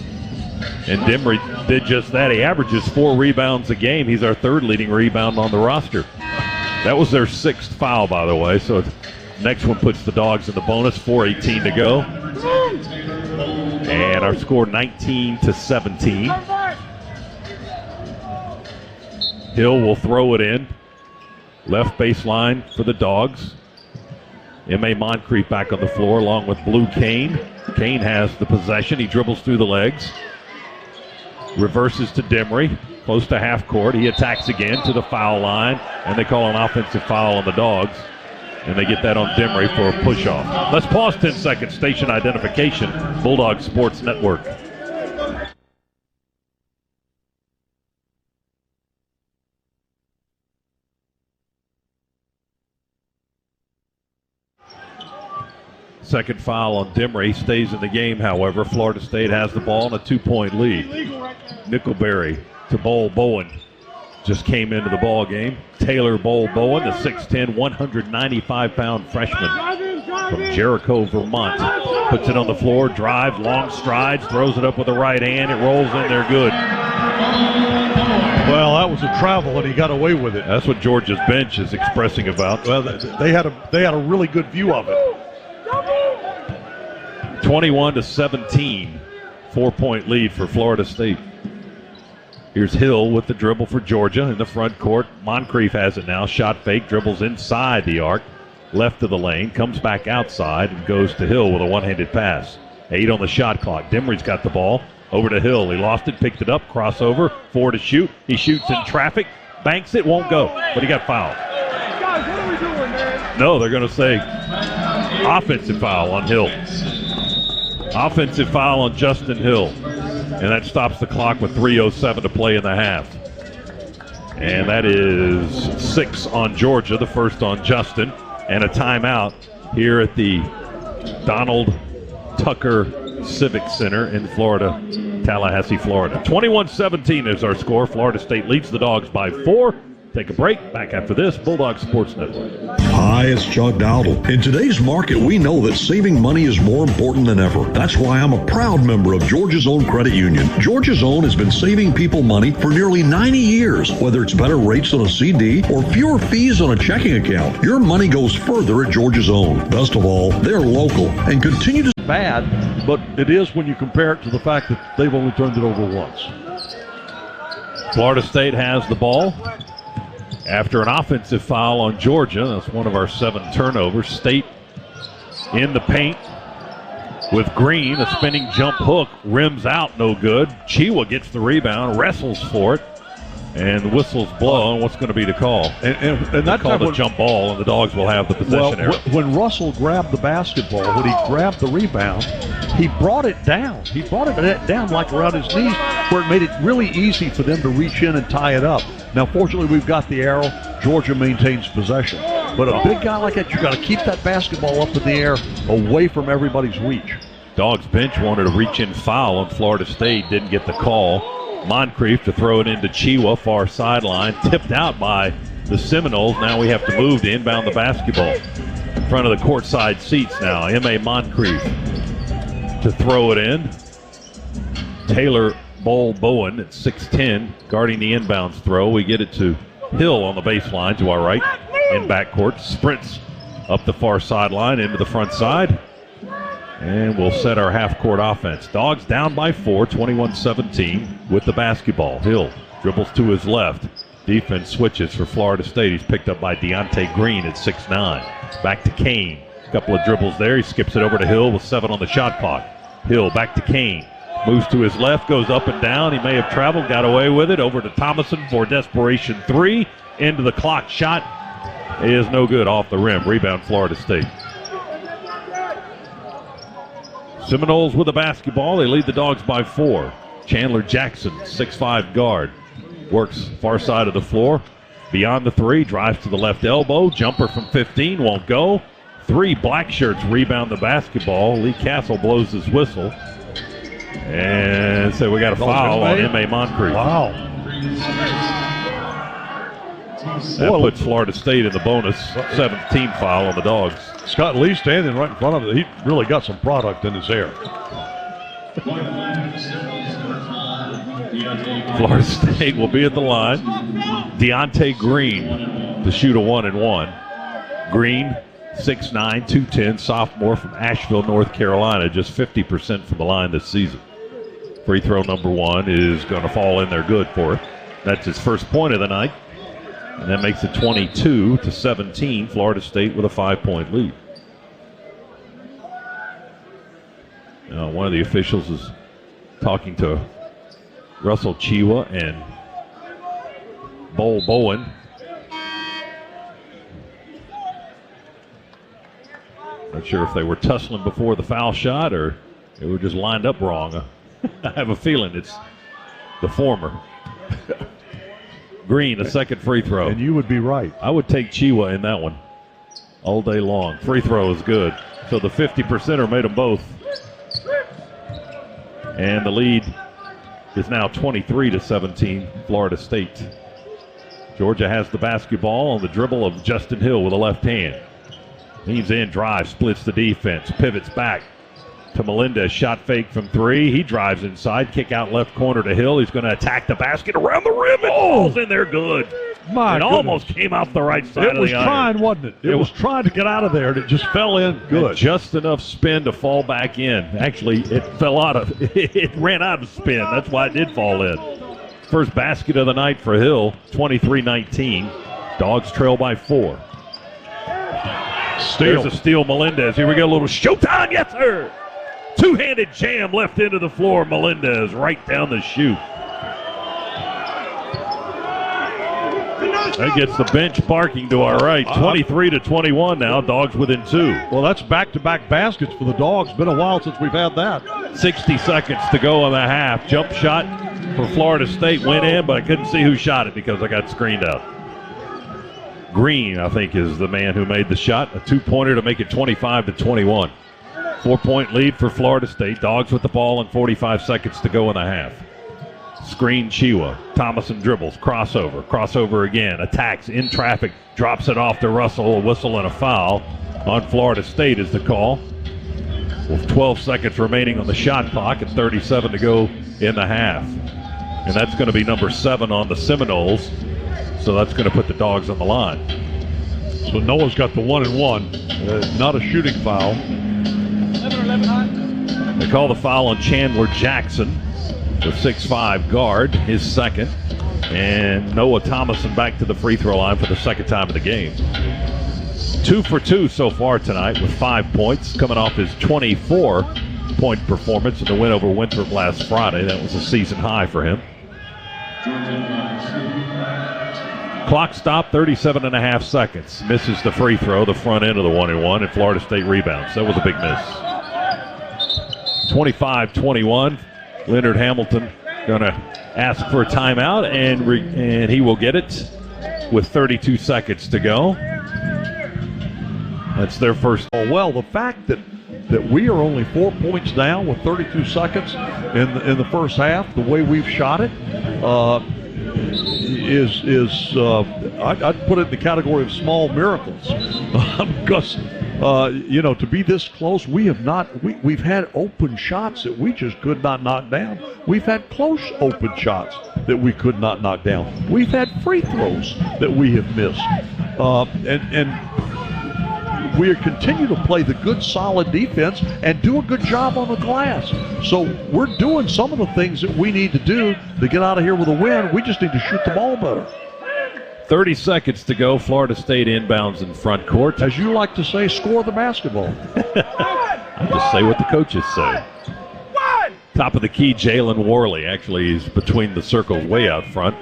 Speaker 1: And Demery did just that. He averages 4 rebounds a game. He's our 3rd leading rebound on the roster. That was their 6th foul, by the way. So next one puts the Dogs in the bonus. 4:18 to go. And our score 19-17. Hill will throw it in. Left baseline for the Dogs. M.A. Moncrief back on the floor along with Blue Kane. Kane has the possession. He dribbles through the legs. Reverses to Demery. Close to half court. He attacks again to the foul line. And they call an offensive foul on the Dogs. And they get that on Demery for a push-off. Let's pause 10 seconds. Station identification. Bulldog Sports Network. Second foul on Demery. Stays in the game, however. Florida State has the ball and a 2-point lead. Nickelberry to Bowen. Just came into the ball game. Taylor Bowen, the 6'10", 195-pound freshman from Jericho, Vermont. Puts it on the floor, drives, long strides, throws it up with the right hand. It rolls in there good.
Speaker 2: Well, that was a travel, and he got away with it.
Speaker 1: That's what Georgia's bench is expressing about.
Speaker 2: Well, they had a really good view of it.
Speaker 1: 21-17, 4-point lead for Florida State. Here's Hill with the dribble for Georgia in the front court. Moncrief has it now. Shot fake, dribbles inside the arc, left of the lane, comes back outside and goes to Hill with a one-handed pass. 8 on the shot clock. Demery's got the ball. Over to Hill. He lost it, picked it up, crossover, 4 to shoot. He shoots in traffic, banks it, won't go, but he got fouled.
Speaker 4: Guys, what are we doing, man?
Speaker 1: No, they're going to say offensive foul on Hill. Offensive foul on Justin Hill. And that stops the clock with 3:07 to play in the half. And that is 6 on Georgia, the first on Justin. And a timeout here at the Donald Tucker Civic Center in Florida, Tallahassee, Florida. 21-17 is our score. Florida State leads the Dogs by 4. Take a break. Back after this, Bulldog Sports Network.
Speaker 5: Hi, it's Chuck Dowdle. In today's market, we know that saving money is more important than ever. That's why I'm a proud member of Georgia's Own Credit Union. Georgia's Own has been saving people money for nearly 90 years. Whether it's better rates on a CD or fewer fees on a checking account, your money goes further at Georgia's Own. Best of all, they're local and continue to...
Speaker 2: Bad, but it is when you compare it to the fact that they've only turned it over once.
Speaker 1: Florida State has the ball. After an offensive foul on Georgia, that's one of our 7 turnovers. State in the paint with Green. A spinning jump hook, rims out, no good. Chiwa gets the rebound, wrestles for it, and the whistles blow. And what's going to be the call?
Speaker 2: And that
Speaker 1: called a jump ball, and the Dogs will have the possession arrow.
Speaker 2: When Russell grabbed the basketball, when he grabbed the rebound, he brought it down. He brought it down like around his knees, where it made it really easy for them to reach in and tie it up. Now, fortunately, we've got the arrow. Georgia maintains possession. But a big guy like that, you got to keep that basketball up in the air, away from everybody's reach.
Speaker 1: Dogs bench wanted a reach-in foul on Florida State, didn't get the call. Moncrief to throw it into Chiwa, far sideline, tipped out by the Seminoles. Now we have to move to inbound the basketball. In front of the courtside seats now, M.A. Moncrief to throw it in. Taylor Bowen at 6'10", guarding the inbounds throw. We get it to Hill on the baseline to our right in backcourt. Sprints up the far sideline into the front side. And we'll set our half-court offense. Dogs down by 4, 21-17 with the basketball. Hill dribbles to his left. Defense switches for Florida State. He's picked up by Deontay Green at 6'9". Back to Kane. A couple of dribbles there. He skips it over to Hill with 7 on the shot clock. Hill back to Kane. Moves to his left, goes up and down. He may have traveled, got away with it. Over to Thomason for desperation 3. Into the clock. Shot is no good, off the rim. Rebound Florida State. Seminoles with the basketball. They lead the Dogs by 4. Chandler Jackson, 6'5" guard, works far side of the floor. Beyond the 3, drives to the left elbow. Jumper from 15, won't go. 3 black shirts rebound the basketball. Lee Castle blows his whistle. And so we got a foul on M.A. Moncrief.
Speaker 2: Wow.
Speaker 1: That puts Florida State in the bonus. 7th team foul on the Dogs.
Speaker 2: Scott Lee standing right in front of it. He really got some product in his hair.
Speaker 1: Florida State will be at the line. Deontay Green to shoot a 1-and-1. Green, 6'9", 210, sophomore from Asheville, North Carolina, just 50% from the line this season. Free throw number 1 is going to fall in there good for it. That's his first point of the night. And that makes it 22-17. Florida State with a 5-point lead. Now, one of the officials is talking to Russell Chiwa and Bull Bowen. Not sure if they were tussling before the foul shot or they were just lined up wrong. I have a feeling it's the former. Green, a second free throw.
Speaker 2: And you would be right.
Speaker 1: I would take Chiwa in that one all day long. Free throw is good. So the 50%er made them both. And the lead is now 23-17, Florida State. Georgia has the basketball on the dribble of Justin Hill with a left hand. Leans in, drives, splits the defense, pivots back to Melendez. Shot fake from 3. He drives inside, kick out left corner to Hill. He's going to attack the basket around the rim and falls in there good.
Speaker 2: My goodness.
Speaker 1: Almost came off the right side of the iron.
Speaker 2: It was trying, wasn't it? It was trying to get out of there, and it just fell in good.
Speaker 1: And just enough spin to fall back in. Actually, it fell out of it ran out of spin. That's why it did fall in. First basket of the night for Hill, 23-19. Dogs trail by 4.
Speaker 2: Steal.
Speaker 1: There's a steal, Melendez. Here we go, a little showtime. Yes, sir. Two-handed jam left into the floor. Melendez right down the chute. That gets the bench barking to our right. 23-21 now. Dogs within 2.
Speaker 2: Well, that's back-to-back baskets for the Dogs. Been a while since we've had that.
Speaker 1: 60 seconds to go in the half. Jump shot for Florida State went in, but I couldn't see who shot it because I got screened out. Green, I think, is the man who made the shot. A 2-pointer to make it 25-21. 4-point lead for Florida State. Dogs with the ball and 45 seconds to go in the half. Screen Chiwa. Thomason dribbles. Crossover again. Attacks in traffic. Drops it off to Russell. A whistle and a foul on Florida State is the call. With 12 seconds remaining on the shot clock and 37 to go in the half. And that's going to be number 7 on the Seminoles. So that's going to put the Dogs on the line.
Speaker 2: So Noah's got the 1-and-1. Not a shooting foul.
Speaker 1: They call the foul on Chandler Jackson, the 6'5" guard, his second. And Noah Thomason back to the free throw line for the second time of the game. 2 for 2 so far tonight with 5 points, coming off his 24-point performance in the win over Winthrop last Friday. That was a season high for him. Clock stop, 37.5 seconds. Misses the free throw, the front end of the 1-and-1, and Florida State rebounds. That was a big miss. 25-21. Leonard Hamilton going to ask for a timeout, and he will get it with 32 seconds to go. That's their first.
Speaker 2: Well, the fact that we are only 4 points down with 32 seconds in the first half, the way we've shot it, I'd put it in the category of small miracles because to be this close, we've had open shots that we just could not knock down. We've had close open shots that we could not knock down. We've had free throws that we have missed, and we continue to play the good, solid defense and do a good job on the glass. So we're doing some of the things that we need to do to get out of here with a win. We just need to shoot the ball better.
Speaker 1: 30 seconds to go. Florida State inbounds in front court.
Speaker 2: As you like to say, score the basketball.
Speaker 1: I just say what the coaches say. Top of the key, Jalen Worley. Actually, he's between the circles way out front.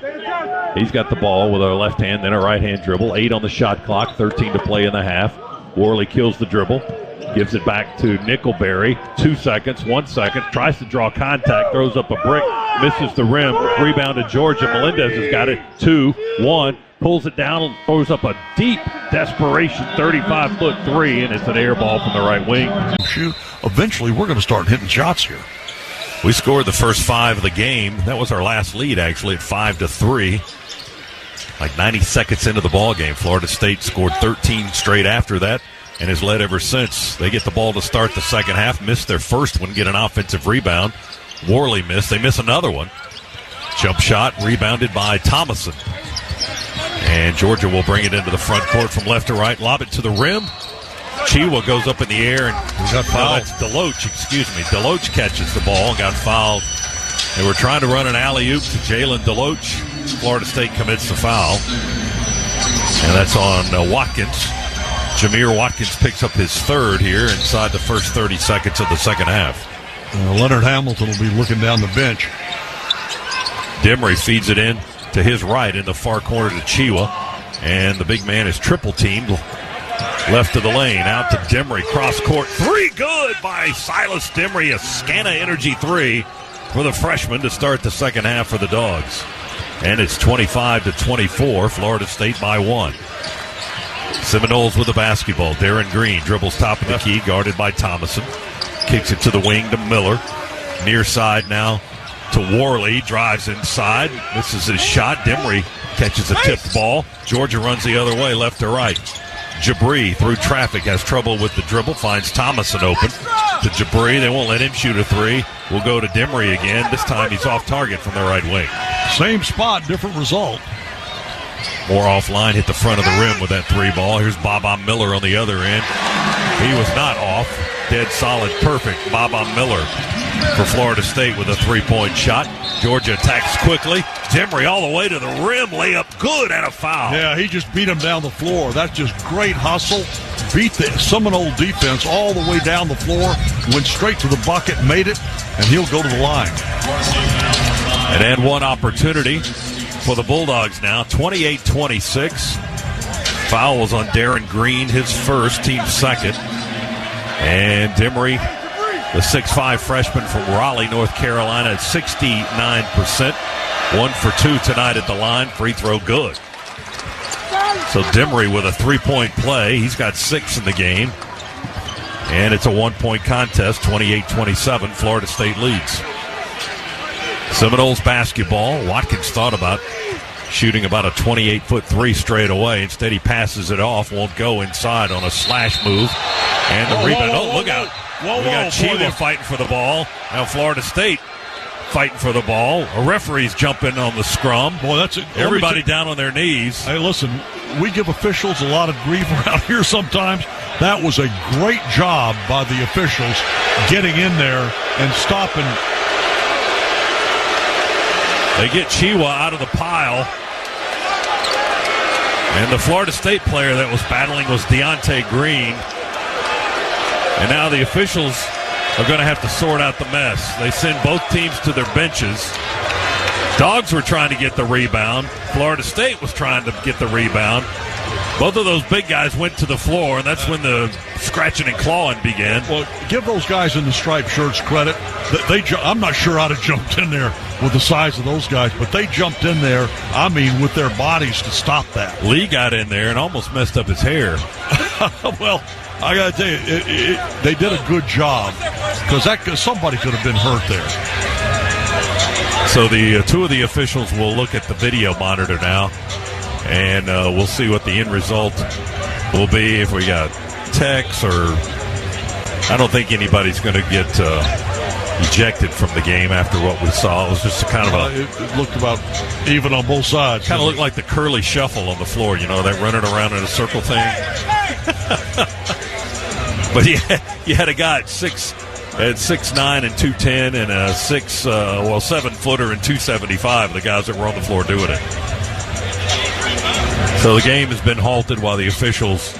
Speaker 1: He's got the ball with a left hand, then a right hand dribble. 8 on the shot clock, 13 to play in the half. Worley kills the dribble, Gives it back to Nickelberry. 2 seconds, 1 second. Tries to draw contact. Throws up a brick. Misses the rim. Rebound to Georgia. Melendez has got it. 2-1. Pulls it down. Throws up a deep desperation 35-foot three. And it's an air ball from the right wing.
Speaker 2: Shoot. Eventually, we're going to start hitting shots here.
Speaker 6: We scored the first 5 of the game. That was our last lead, actually, at 5-3. Like 90 seconds into the ball game. Florida State scored 13 straight after that and has led ever since. They get the ball to start the second half, missed their first one, get an offensive rebound. Worley missed. They miss another one. Jump shot rebounded by Thomason. And Georgia will bring it into the front court from left to right, lob it to the rim. Chiwa goes up in the air and got fouled. That's Deloach, Deloach catches the ball and got fouled. They were trying to run an alley-oop to Jalen Deloach. Florida State commits the foul. And that's on Watkins. Jameer Watkins picks up his third here inside the first 30 seconds of the second half.
Speaker 2: Leonard Hamilton will be looking down the bench.
Speaker 6: Demery feeds it in to his right in the far corner to Chiwa. And the big man is triple teamed. Left of the lane, out to Demery, cross court. 3 good by Silas Demery. A Scana Energy 3 for the freshman to start the second half for the Dogs. And it's 25-24, Florida State by 1. Seminoles with the basketball. Darren Green dribbles top of the key, guarded by Thomason. Kicks it to the wing to Miller. Near side now to Worley. Drives inside. Misses his shot. Demery catches a tipped ball. Georgia runs the other way, left to right. Jabri through traffic, has trouble with the dribble, finds Thomason open to Jabri. They won't let him shoot a 3. We'll go to Demery again. This time he's off target from the right wing.
Speaker 2: Same spot, different result.
Speaker 6: More offline, hit the front of the rim with that 3 ball. Here's Baba Miller on the other end. He was not off. Dead solid, perfect. Baba Miller for Florida State with a 3-point shot. Georgia attacks quickly. Demery all the way to the rim. Layup good and a foul.
Speaker 2: Yeah, he just beat him down the floor. That's just great hustle. Beat the Seminole defense all the way down the floor. Went straight to the bucket, made it, and he'll go to the line.
Speaker 6: And then one opportunity for the Bulldogs now. 28-26. Foul was on Darren Green, his first, team second. And Demery, the 6'5 freshman from Raleigh, North Carolina, at 69%. 1 for 2 tonight at the line. Free throw good. So Demery with a 3-point play. He's got 6 in the game. And it's a 1-point contest. 28-27. Florida State leads. Seminoles basketball. Watkins thought about shooting about a 28-foot 3 straight away. Instead, he passes it off. Won't go inside on a slash move. And the rebound. Oh, look out. We got Chiwa fighting for the ball. Now Florida State fighting for the ball. A referee's jumping on the scrum.
Speaker 2: Boy, that's it.
Speaker 6: Everybody down on their knees.
Speaker 2: Hey, listen, we give officials a lot of grief around here sometimes. That was a great job by the officials getting in there and stopping.
Speaker 6: They get Chiwa out of the pile. And the Florida State player that was battling was Deontay Green. And now the officials are going to have to sort out the mess. They send both teams to their benches. Dogs were trying to get the rebound. Florida State was trying to get the rebound. Both of those big guys went to the floor, and that's when the scratching and clawing began.
Speaker 2: Well, give those guys in the striped shirts credit. I'm not sure I'd have jumped in there with the size of those guys, but they jumped in there, I mean, with their bodies to stop that.
Speaker 6: Lee got in there and almost messed up his hair.
Speaker 2: Well, I got to tell you, they did a good job because somebody could have been hurt there.
Speaker 6: So the 2 of the officials will look at the video monitor now, and we'll see what the end result will be. If we got techs, or I don't think anybody's going to get ejected from the game after what we saw. It was just a kind of
Speaker 2: it looked about even on both sides.
Speaker 6: Kind of looked like the curly shuffle on the floor, that running around in a circle thing. But you had a guy at 6'9" and 210, and a 7-footer and 275. The guys that were on the floor doing it. So the game has been halted while the officials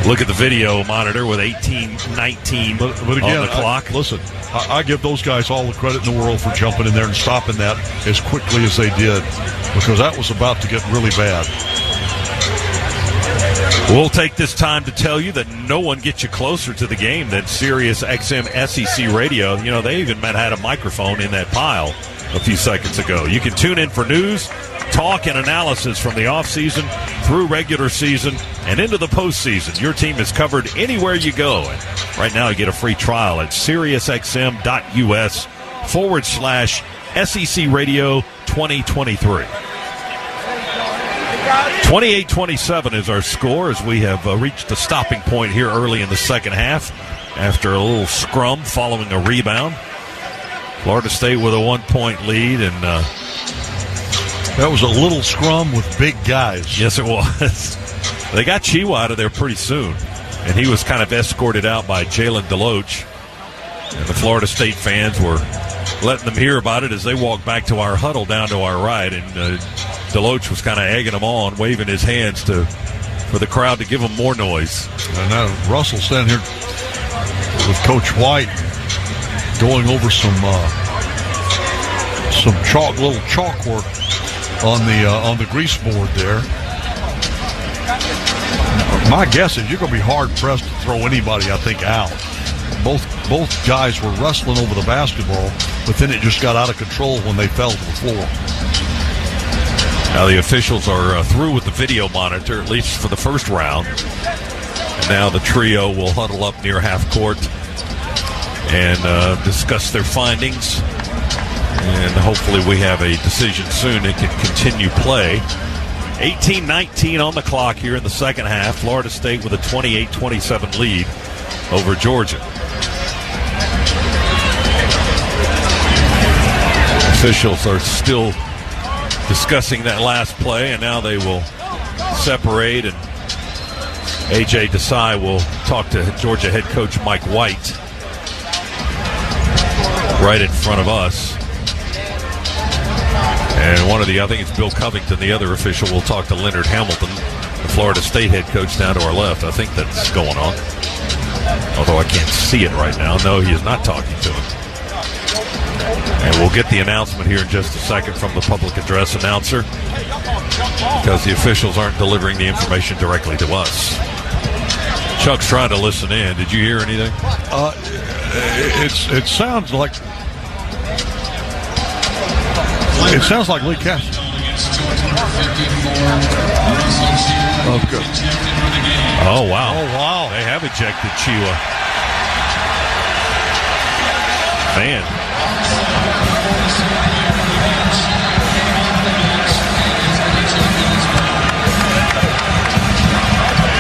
Speaker 6: look at the video monitor with 18-19
Speaker 2: but again,
Speaker 6: on the clock.
Speaker 2: Listen, I give those guys all the credit in the world for jumping in there and stopping that as quickly as they did, because that was about to get really bad.
Speaker 6: We'll take this time to tell you that no one gets you closer to the game than Sirius XM SEC Radio. You know, they even had a microphone in that pile a few seconds ago. You can tune in for news, talk, and analysis from the offseason through regular season and into the postseason. Your team is covered anywhere you go. And right now you get a free trial at SiriusXM.us/SEC Radio 2023. 28-27 is our score as we have reached the stopping point here early in the second half after a little scrum following a rebound. Florida State with a 1-point lead, and
Speaker 2: that was a little scrum with big guys.
Speaker 6: Yes, it was. They got Chiwa out of there pretty soon, and he was kind of escorted out by Jalen Deloach, and the Florida State fans were letting them hear about it as they walked back to our huddle down to our right, and Deloach was kind of egging them on, waving his hands for the crowd to give him more noise.
Speaker 2: And now Russell standing here with Coach White going over some little chalk work on the grease board there. My guess is you're going to be hard pressed to throw anybody, I think, out. Both guys were wrestling over the basketball, but then it just got out of control when they fell to the floor.
Speaker 6: Now the officials are through with the video monitor, at least for the first round. And now the trio will huddle up near half court and discuss their findings. And hopefully we have a decision soon and can continue play. 18-19 on the clock here in the second half. Florida State with a 28-27 lead over Georgia. Officials are still discussing that last play, and now they will separate, and A.J. Desai will talk to Georgia head coach Mike White right in front of us. And I think it's Bill Covington, the other official, will talk to Leonard Hamilton, the Florida State head coach, down to our left. I think that's going on, although I can't see it right now. No, he is not talking to him. And we'll get the announcement here in just a second from the public address announcer, because the officials aren't delivering the information directly to us. Chuck's trying to listen in. Did you hear anything?
Speaker 2: It sounds like Lee Cassidy. Oh, good.
Speaker 6: Oh, wow. They have ejected Chiwa. Man.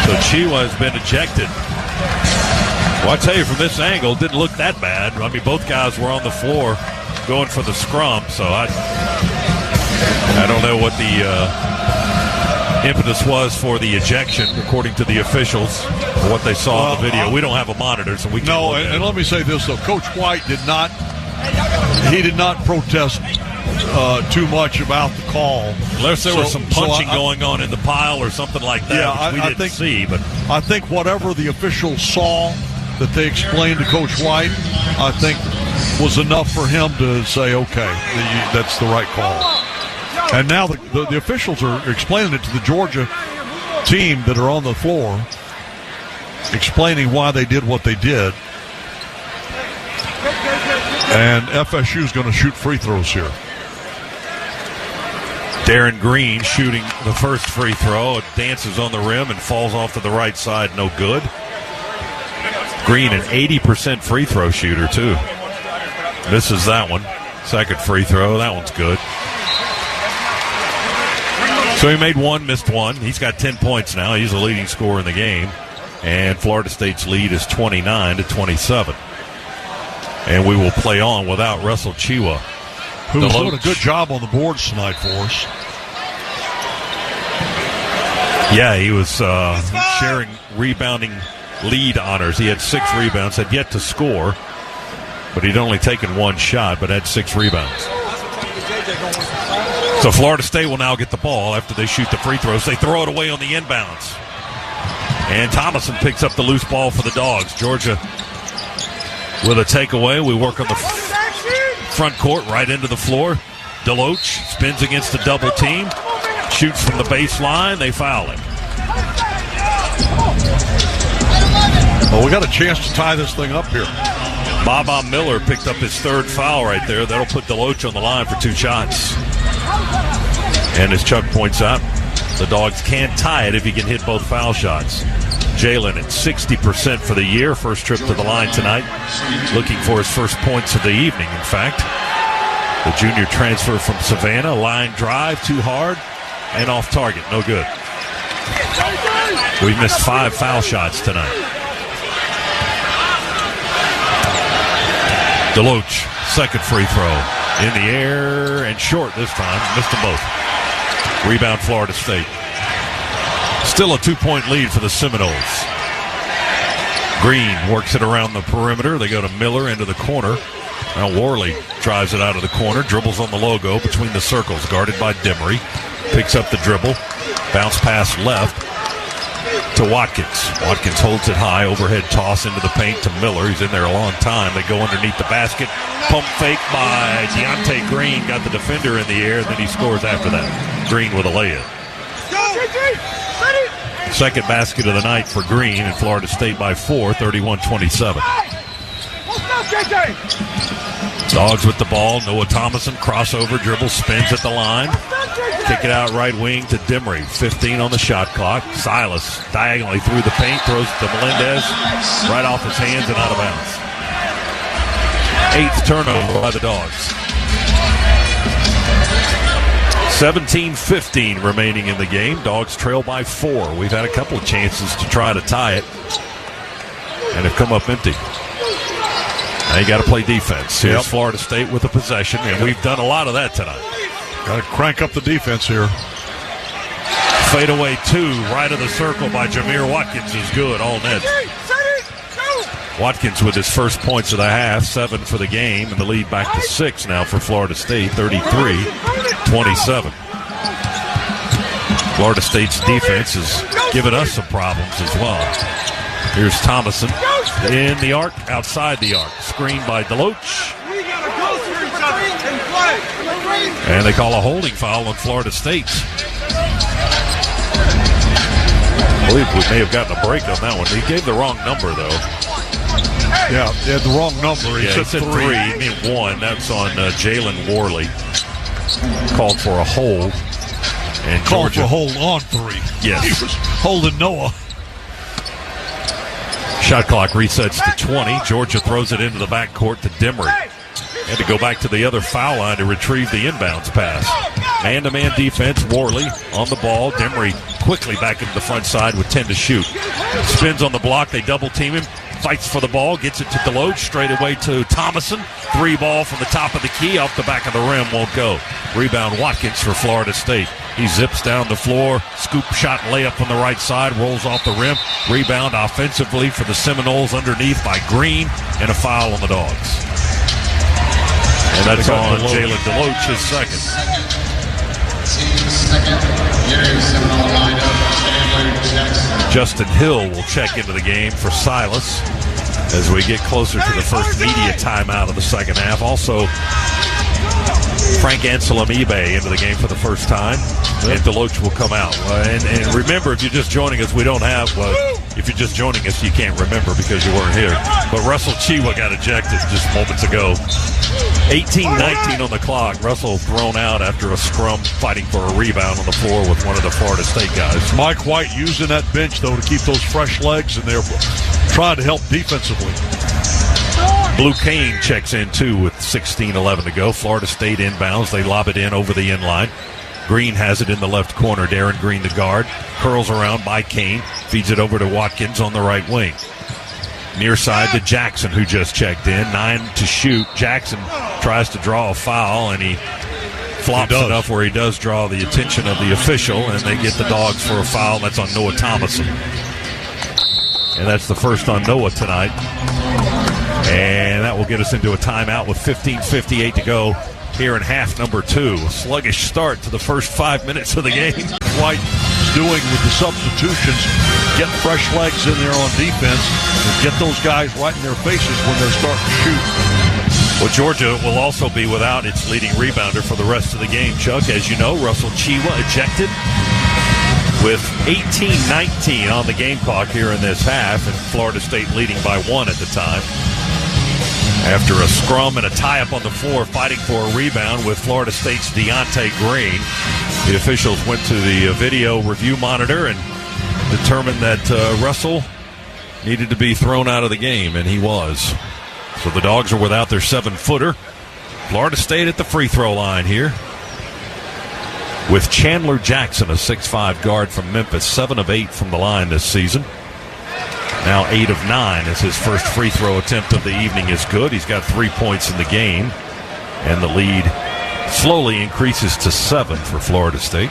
Speaker 6: So Chiwa has been ejected. Well, I tell you, from this angle, it didn't look that bad. I mean, both guys were on the floor going for the scrum, so I don't know what the impetus was for the ejection, according to the officials, or what they saw in the video. We don't have a monitor, so we can't.
Speaker 2: No, and let me say this, though. Coach White did not protest too much about the call.
Speaker 6: Unless there was some punching going on in the pile or something like that, which we didn't see. But
Speaker 2: I think whatever the officials saw that they explained to Coach White, I think was enough for him to say, okay, that's the right call. And now the officials are explaining it to the Georgia team that are on the floor, explaining why they did what they did. And FSU is going to shoot free throws here.
Speaker 6: Darren Green shooting the first free throw. It dances on the rim and falls off to the right side. No good. Green, an 80% free throw shooter, too. Misses that one. Second free throw. That one's good. So he made one, missed one. He's got 10 points now. He's the leading scorer in the game. And Florida State's lead is 29-27. And we will play on without Russell Chiwa,
Speaker 2: who's doing a good job on the boards tonight for us.
Speaker 6: Yeah, he was sharing rebounding lead honors. He had 6 rebounds, had yet to score, but he'd only taken 1 shot, but had 6 rebounds. So Florida State will now get the ball after they shoot the free throws. They throw it away on the inbounds. And Thomason picks up the loose ball for the Dogs. Georgia with a takeaway. We work on the front court right into the floor. Deloach spins against the double team. Shoots from the baseline. They foul him.
Speaker 2: Well, we got a chance to tie this thing up here.
Speaker 6: Baba Miller picked up his third foul right there. That'll put Deloach on the line for 2 shots. And as Chuck points out, the Dogs can tie it if he can hit both foul shots. Jalen at 60% for the year. First trip to the line tonight. Looking for his first points of the evening, in fact. The junior transfer from Savannah. Line drive, too hard, and off target. No good. We've missed 5 foul shots tonight. Deloach, second free throw. In the air and short this time. Missed them both. Rebound Florida State. Still a 2-point lead for the Seminoles. Green works it around the perimeter. They go to Miller into the corner. Now Worley drives it out of the corner. Dribbles on the logo between the circles. Guarded by Demery. Picks up the dribble. Bounce pass left to Watkins. Watkins holds it high. Overhead toss into the paint to Miller. He's in there a long time. They go underneath the basket. Pump fake by Deontay Green. Got the defender in the air, and then he scores after that. Green with a layup. Second basket of the night for Green, and Florida State by 4, 31-27. Dogs with the ball. Noah Thomason, crossover, dribble, spins at the line. Kick it out right wing to Demery. 15 on the shot clock. Silas diagonally through the paint, throws it to Melendez. Right off his hands and out of bounds. 8th turnover by the Dogs. 17-15 remaining in the game. Dogs trail by 4. We've had a couple of chances to try to tie it and have come up empty. Now you got to play defense. Here's Florida State with a possession, and we've done a lot of that tonight.
Speaker 2: Got to crank up the defense here.
Speaker 6: Fade away 2, right of the circle by Jameer Watkins is good, all net. Watkins with his first points of the half, 7 for the game, and the lead back to 6 now for Florida State, 33-27. Florida State's defense has given us some problems as well. Here's Thomason in the arc, outside the arc. Screened by Deloach. And they call a holding foul on Florida State. I believe we may have gotten a break on that one. He gave the wrong number, though.
Speaker 2: Yeah, he had the wrong number. He
Speaker 6: said 3. He meant 1. That's on Jalen Worley. Called for a hold. And
Speaker 2: called
Speaker 6: Georgia,
Speaker 2: for a hold on 3.
Speaker 6: Yes.
Speaker 2: He was holding Noah.
Speaker 6: Shot clock resets to 20. Georgia throws it into the backcourt to Demery. Had to go back to the other foul line to retrieve the inbounds pass. Man-to-man defense. Worley on the ball. Demery quickly back into the front side with 10 to shoot. Spins on the block. They double-team him. Fights for the ball. Gets it to Deloach. Straight away to Thomason. 3 ball from the top of the key. Off the back of the rim. Won't go. Rebound Watkins for Florida State. He zips down the floor. Scoop shot layup on the right side. Rolls off the rim. Rebound offensively for the Seminoles underneath by Green. And a foul on the Dogs. And that's on Jalen Deloach, his second. Justin Hill will check into the game for Silas as we get closer to the first media timeout of the second half. Also, Frank Anselm-Ebay into the game for the first time, and Deloach will come out. And remember, if you're just joining us, we don't have, if you're just joining us, you can't remember because you weren't here. But Russell Chiwa got ejected just moments ago. 18-19 on the clock. Russell thrown out after a scrum fighting for a rebound on the floor with one of the Florida State guys.
Speaker 2: Mike White using that bench, though, to keep those fresh legs in there, trying to help defensively.
Speaker 6: Blue Kane checks in, too, with 16-11 to go. Florida State inbounds. They lob it in over the inline. Green has it in the left corner. Darren Green, the guard, curls around by Kane. Feeds it over to Watkins on the right wing. Near side to Jackson, who just checked in. 9 to shoot. Jackson tries to draw a foul, and he flops enough where he does draw the attention of the official, and they get the Dogs for a foul. That's on Noah Thomason. And that's the first on Noah tonight. And that will get us into a timeout with 15:58 to go here in half number 2. A sluggish start to the first 5 minutes of the game.
Speaker 2: White is doing with the substitutions, get fresh legs in there on defense and get those guys right in their faces when they're starting to shoot.
Speaker 6: Well, Georgia will also be without its leading rebounder for the rest of the game, Chuck. As you know, Russell Chiwa ejected. with 18-19 on the game clock here in this half, and Florida State leading by 1 at the time. After a scrum and a tie-up on the floor, fighting for a rebound with Florida State's Deontay Green, the officials went to the video review monitor and determined that Russell needed to be thrown out of the game, and he was. So the Dogs are without their 7-footer. Florida State at the free throw line here with Chandler Jackson, a 6'5 guard from Memphis, 7 of 8 from the line this season. Now 8 of 9 as his first free throw attempt of the evening is good. He's got 3 points in the game, and the lead slowly increases to 7 for Florida State.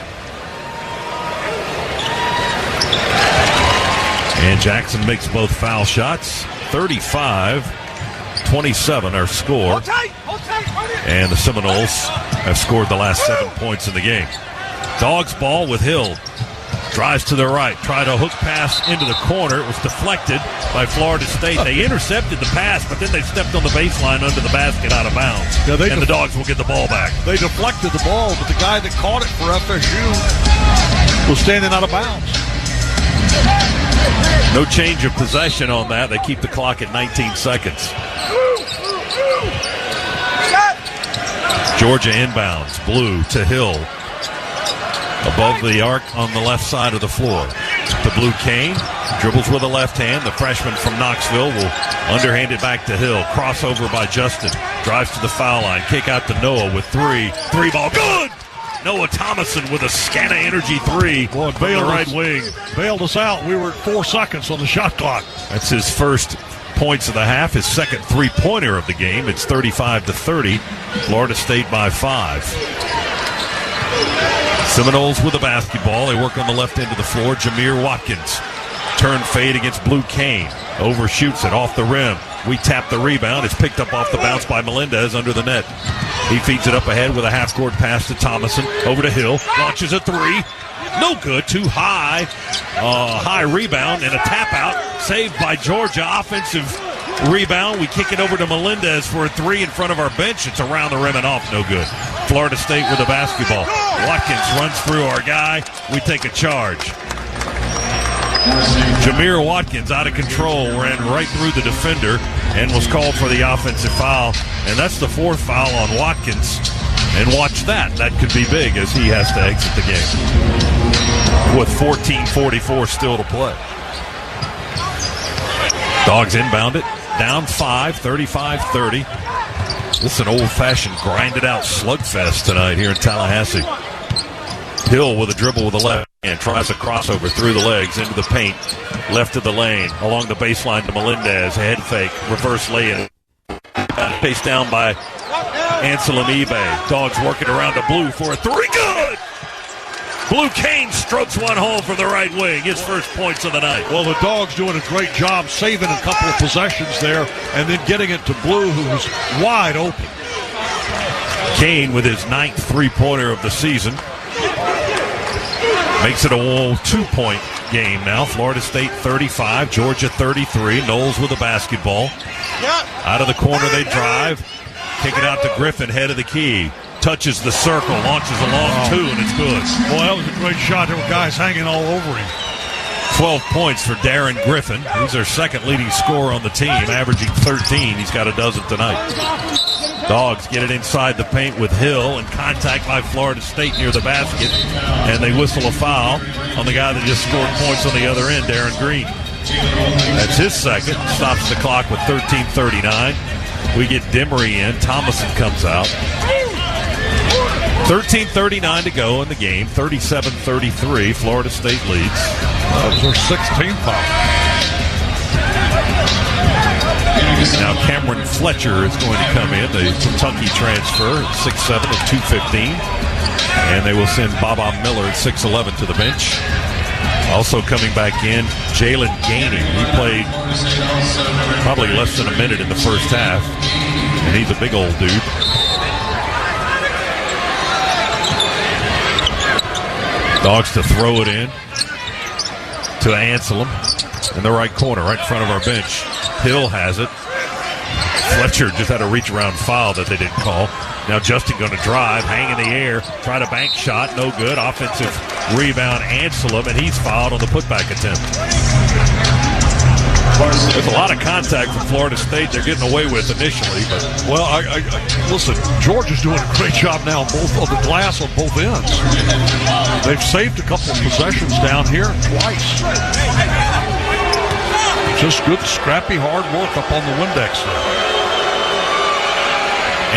Speaker 6: And Jackson makes both foul shots. 35-27 our score. And the Seminoles have scored the last 7 points in the game. Dogs ball with Hill. Drives to the right, tried a hook pass into the corner. It was deflected by Florida State. They intercepted the pass, but then they stepped on the baseline under the basket out of bounds.
Speaker 2: Yeah,
Speaker 6: and the Dogs will get the ball back.
Speaker 2: They deflected the ball, but the guy that caught it for FSU was standing out of bounds.
Speaker 6: No change of possession on that. They keep the clock at 19 seconds. Georgia inbounds. Blue to Hill. Above the arc on the left side of the floor. To Blue Kane. Dribbles with the left hand. The freshman from Knoxville will underhand it back to Hill. Crossover by Justin. Drives to the foul line. Kick out to Noah with 3. 3 ball. Good! Noah Thomason with a scan of energy 3.
Speaker 2: Boy,
Speaker 6: from the right wing.
Speaker 2: Bailed us out. We were at 4 seconds on the shot clock.
Speaker 6: That's his first points of the half, his second three-pointer of the game. It's 35-30. Florida State by 5. Seminoles with the basketball. They work on the left end of the floor. Jameer Watkins. Turn fade against Blue Kane. Overshoots it off the rim. We tap the rebound. It's picked up off the bounce by Melendez under the net. He feeds it up ahead with a half-court pass to Thomason. Over to Hill. Launches a 3. No good. Too high. High rebound and a tap out. Saved by Georgia. Offensive rebound. We kick it over to Melendez for a 3 in front of our bench. It's around the rim and off. No good. Florida State with the basketball. Watkins runs through our guy. We take a charge. Jameer Watkins out of control, ran right through the defender and was called for the offensive foul. And that's the 4th foul on Watkins. And watch that. That could be big as he has to exit the game. With 14:44 still to play. Dogs inbound it. Down 5, 35-30. This is an old-fashioned grinded-out slugfest tonight here in Tallahassee. Hill with a dribble with the left hand. Tries a crossover through the legs into the paint. Left of the lane. Along the baseline to Melendez. A head fake. Reverse lay-in. Paced down by Anselm Ebay. Dogs working around to Blue for a 3. Good! Blue Kane strokes one home from the right wing. His first points of the night.
Speaker 2: Well, the Dogs doing a great job saving a couple of possessions there and then getting it to Blue, who was wide open.
Speaker 6: Kane with his 9th three-pointer of the season. Makes it a 2-point game now. Florida State 35, Georgia 33. Knowles with the basketball. Out of the corner they drive. Kick it out to Griffin, head of the key. Touches the circle, launches a long 2, and it's good.
Speaker 2: Well, that was a great shot. There were guys hanging all over him.
Speaker 6: 12 points for Darren Griffin. He's our second leading scorer on the team, averaging 13. He's got a dozen tonight. Dogs get it inside the paint with Hill, and contact by Florida State near the basket, and they whistle a foul on the guy that just scored points on the other end, Darren Green. That's his second. Stops the clock with 13:39. We get Demery in. Thomason comes out. 13:39 to go in the game. 37-33. Florida State leads.
Speaker 2: That was their 16th foul.
Speaker 6: Now Cameron Fletcher is going to come in, the Kentucky transfer, 6'7" at 215. And they will send Baba Miller at 6'11" to the bench. Also coming back in, Jalen Gainey. He played probably less than a minute in the first half. And he's a big old dude. Dogs to throw it in to Anselm in the right corner, right in front of our bench. Hill has it. Fletcher just had a reach-around foul that they didn't call. Now Justin going to drive, hang in the air, try to bank shot, no good. Offensive rebound, Anselm, and he's fouled on the putback attempt. There's a lot of contact from Florida State they're getting away with initially. But
Speaker 2: well, listen, Georgia's doing a great job now both on the glass on both ends. They've saved a couple of possessions down here twice. Just good, scrappy, hard work up on the Windex there.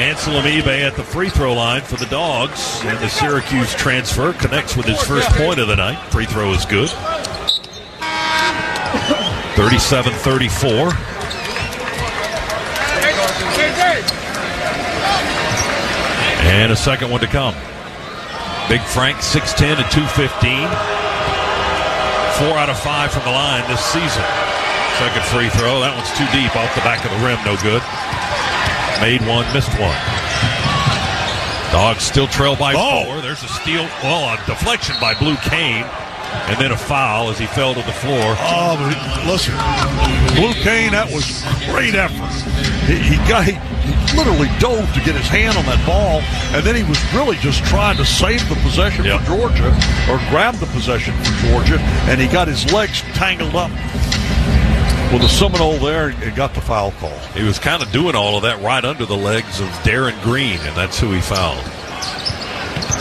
Speaker 6: Anselm Ebay at the free throw line for the Dogs. And the Syracuse transfer connects with his first point of the night. Free throw is good. 37-34. And a second one to come. Big Frank, 6'10" and 215. 4 out of 5 from the line this season. Second free throw. That one's too deep off the back of the rim. No good. Made one, missed one. Dogs still trail by 4. There's a steal. Well, a deflection by Blue Kane. And then a foul as he fell to the floor.
Speaker 2: Oh, but listen, Blue Kane, that was great effort. He literally dove to get his hand on that ball, and then he was really just trying to save the possession for Georgia, or grab the possession for Georgia, and he got his legs tangled up with a Seminole there and got the foul call.
Speaker 6: He was kind of doing all of that right under the legs of Darren Green, and that's who he fouled.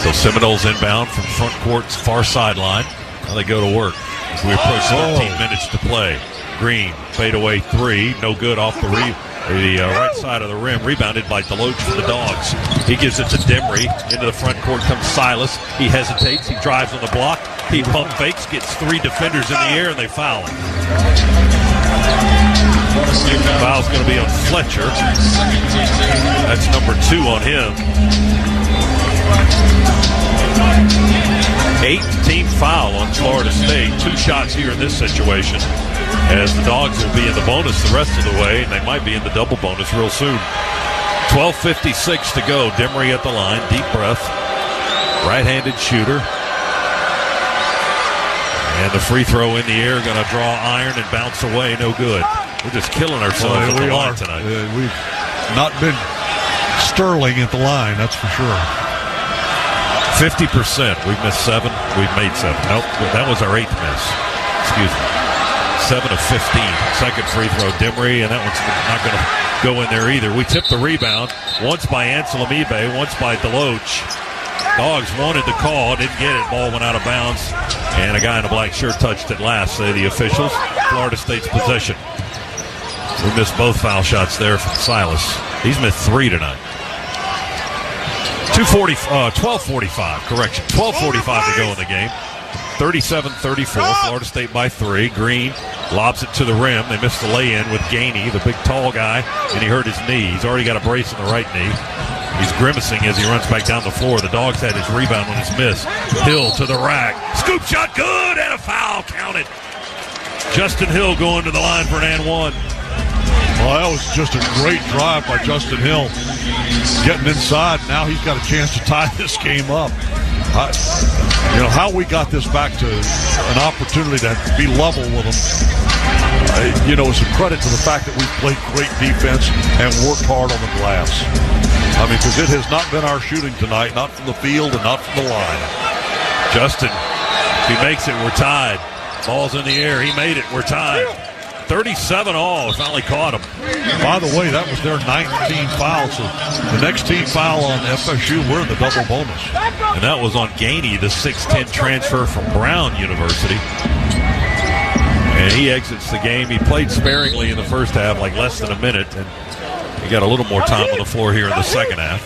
Speaker 6: So Seminoles inbound from front court's far sideline. Now they go to work as we approach 13 minutes to play. Green, fadeaway 3, no good off the right side of the rim, rebounded by Deloach for the Dogs. He gives it to Demery. Into the front court comes Silas. He hesitates. He drives on the block. He pump fakes, gets 3 defenders in the air, and they foul him. Foul's going to be on Fletcher. That's number 2 on him. 8th team foul on Florida State. 2 shots here in this situation, as the Dogs will be in the bonus the rest of the way, and they might be in the double bonus real soon. 12:56 to go. Demery at the line. Deep breath. Right-handed shooter. And the free throw in the air, going to draw iron and bounce away. No good. We're just killing ourselves at the line tonight.
Speaker 2: We've not been sterling at the line, that's for sure.
Speaker 6: 50%. We've missed 7. We've made 7. Nope, that was our 8th miss. Excuse me. 7 of 15. Second free throw, Demery, and that one's not going to go in there either. We tipped the rebound. Once by Anselm Ebay, once by Deloach. Dogs wanted the call, didn't get it. Ball went out of bounds, and a guy in a black shirt touched it last, say the officials. Florida State's possession. We missed both foul shots there from Silas. He's missed 3 tonight. 12:45, correction. 12:45 to go in the game. 37-34, Florida State by 3. Green lobs it to the rim. They missed the lay-in with Gainey, the big tall guy, and he hurt his knee. He's already got a brace on the right knee. He's grimacing as he runs back down the floor. The Dogs had his rebound on his miss. Hill to the rack. Scoop shot, good, and a foul counted. Justin Hill going to the line for an and 1.
Speaker 2: Well, that was just a great drive by Justin Hill. Getting inside, now he's got a chance to tie this game up. How we got this back to an opportunity to be level with them, is a credit to the fact that we've played great defense and worked hard on the glass. Because it has not been our shooting tonight, not from the field and not from the line.
Speaker 6: Justin, if he makes it, we're tied. Ball's in the air. He made it. We're tied. 37 all. Finally caught him.
Speaker 2: By the way, that was their 19 foul. So the next team foul on FSU, we're in the double bonus.
Speaker 6: And that was on Gainey, the 6'10" transfer from Brown University. And he exits the game. He played sparingly in the first half, like less than a minute. And he got a little more time on the floor here in the second half.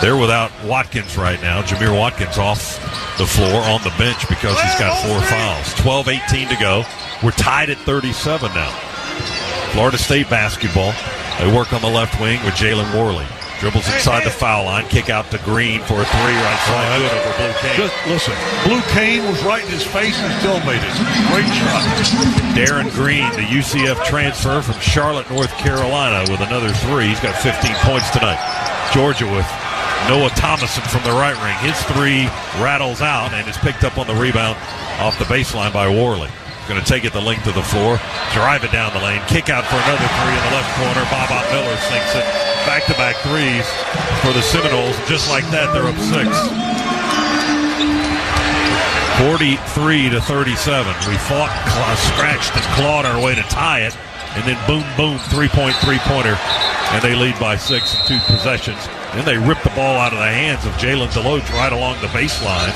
Speaker 6: They're without Watkins right now. Jameer Watkins off the floor on the bench because he's got 4 fouls. 12:18 to go. We're tied at 37 now. Florida State basketball. They work on the left wing with Jalen Worley. Dribbles inside the foul line. Kick out to Green for a 3 right side. Good over Blue Kane.
Speaker 2: Just listen, Blue Kane was right in his face and still made it. Great shot.
Speaker 6: Darren Green, the UCF transfer from Charlotte, North Carolina, with another 3. He's got 15 points tonight. Georgia with Noah Thomason from the right wing. His 3 rattles out and is picked up on the rebound off the baseline by Worley. Going to take it the length of the floor, drive it down the lane, kick out for another three in the left corner. Bob Miller sinks it. Back-to-back threes for the Seminoles. Just like that, they're up 6. 43-37. We fought, scratched, and clawed our way to tie it. And then boom, boom, three-point three-pointer. And they lead by 6 in 2 possessions. Then they rip the ball out of the hands of Jalen Deloach right along the baseline.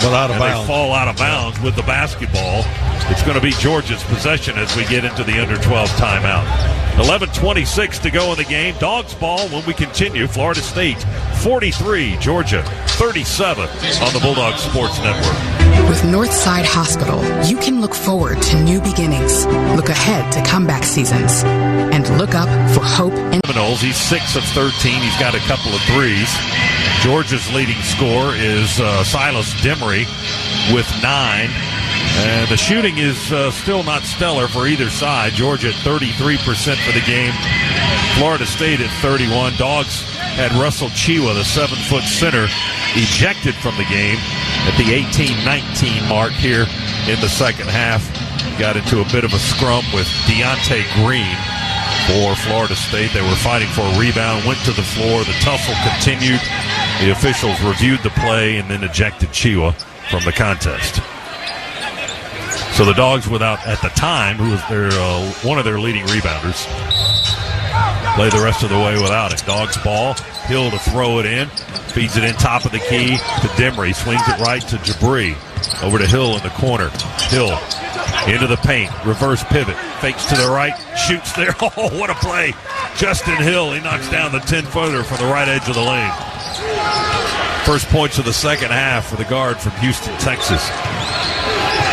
Speaker 2: But out of bounds.
Speaker 6: They fall out of bounds with the basketball. It's going to be Georgia's possession as we get into the under-12 timeout. 11:26 to go in the game. Dogs ball when we continue. Florida State 43, Georgia 37 on the Bulldogs Sports Network.
Speaker 7: With Northside Hospital, you can look forward to new beginnings, look ahead to comeback seasons, and look up for hope and
Speaker 6: Seminoles. He's 6 of 13. He's got a couple of threes. Georgia's leading scorer is Silas Demery with 9. And the shooting is still not stellar for either side. Georgia at 33% for the game. Florida State at 31. Dogs had Russell Chiwa, the 7-foot center, ejected from the game at the 18-19 mark here in the second half. Got into a bit of a scrum with Deontay Green for Florida State. They were fighting for a rebound, went to the floor. The tussle continued. The officials reviewed the play and then ejected Chiwa from the contest. So the Dogs without, at the time, who was their one of their leading rebounders, play the rest of the way without it. Dogs ball, Hill to throw it in, feeds it in top of the key to Demery, swings it right to Jabri, over to Hill in the corner. Hill into the paint, reverse pivot, fakes to the right, shoots there. Oh, what a play. Justin Hill, he knocks down the 10-footer from the right edge of the lane. First points of the second half for the guard from Houston, Texas.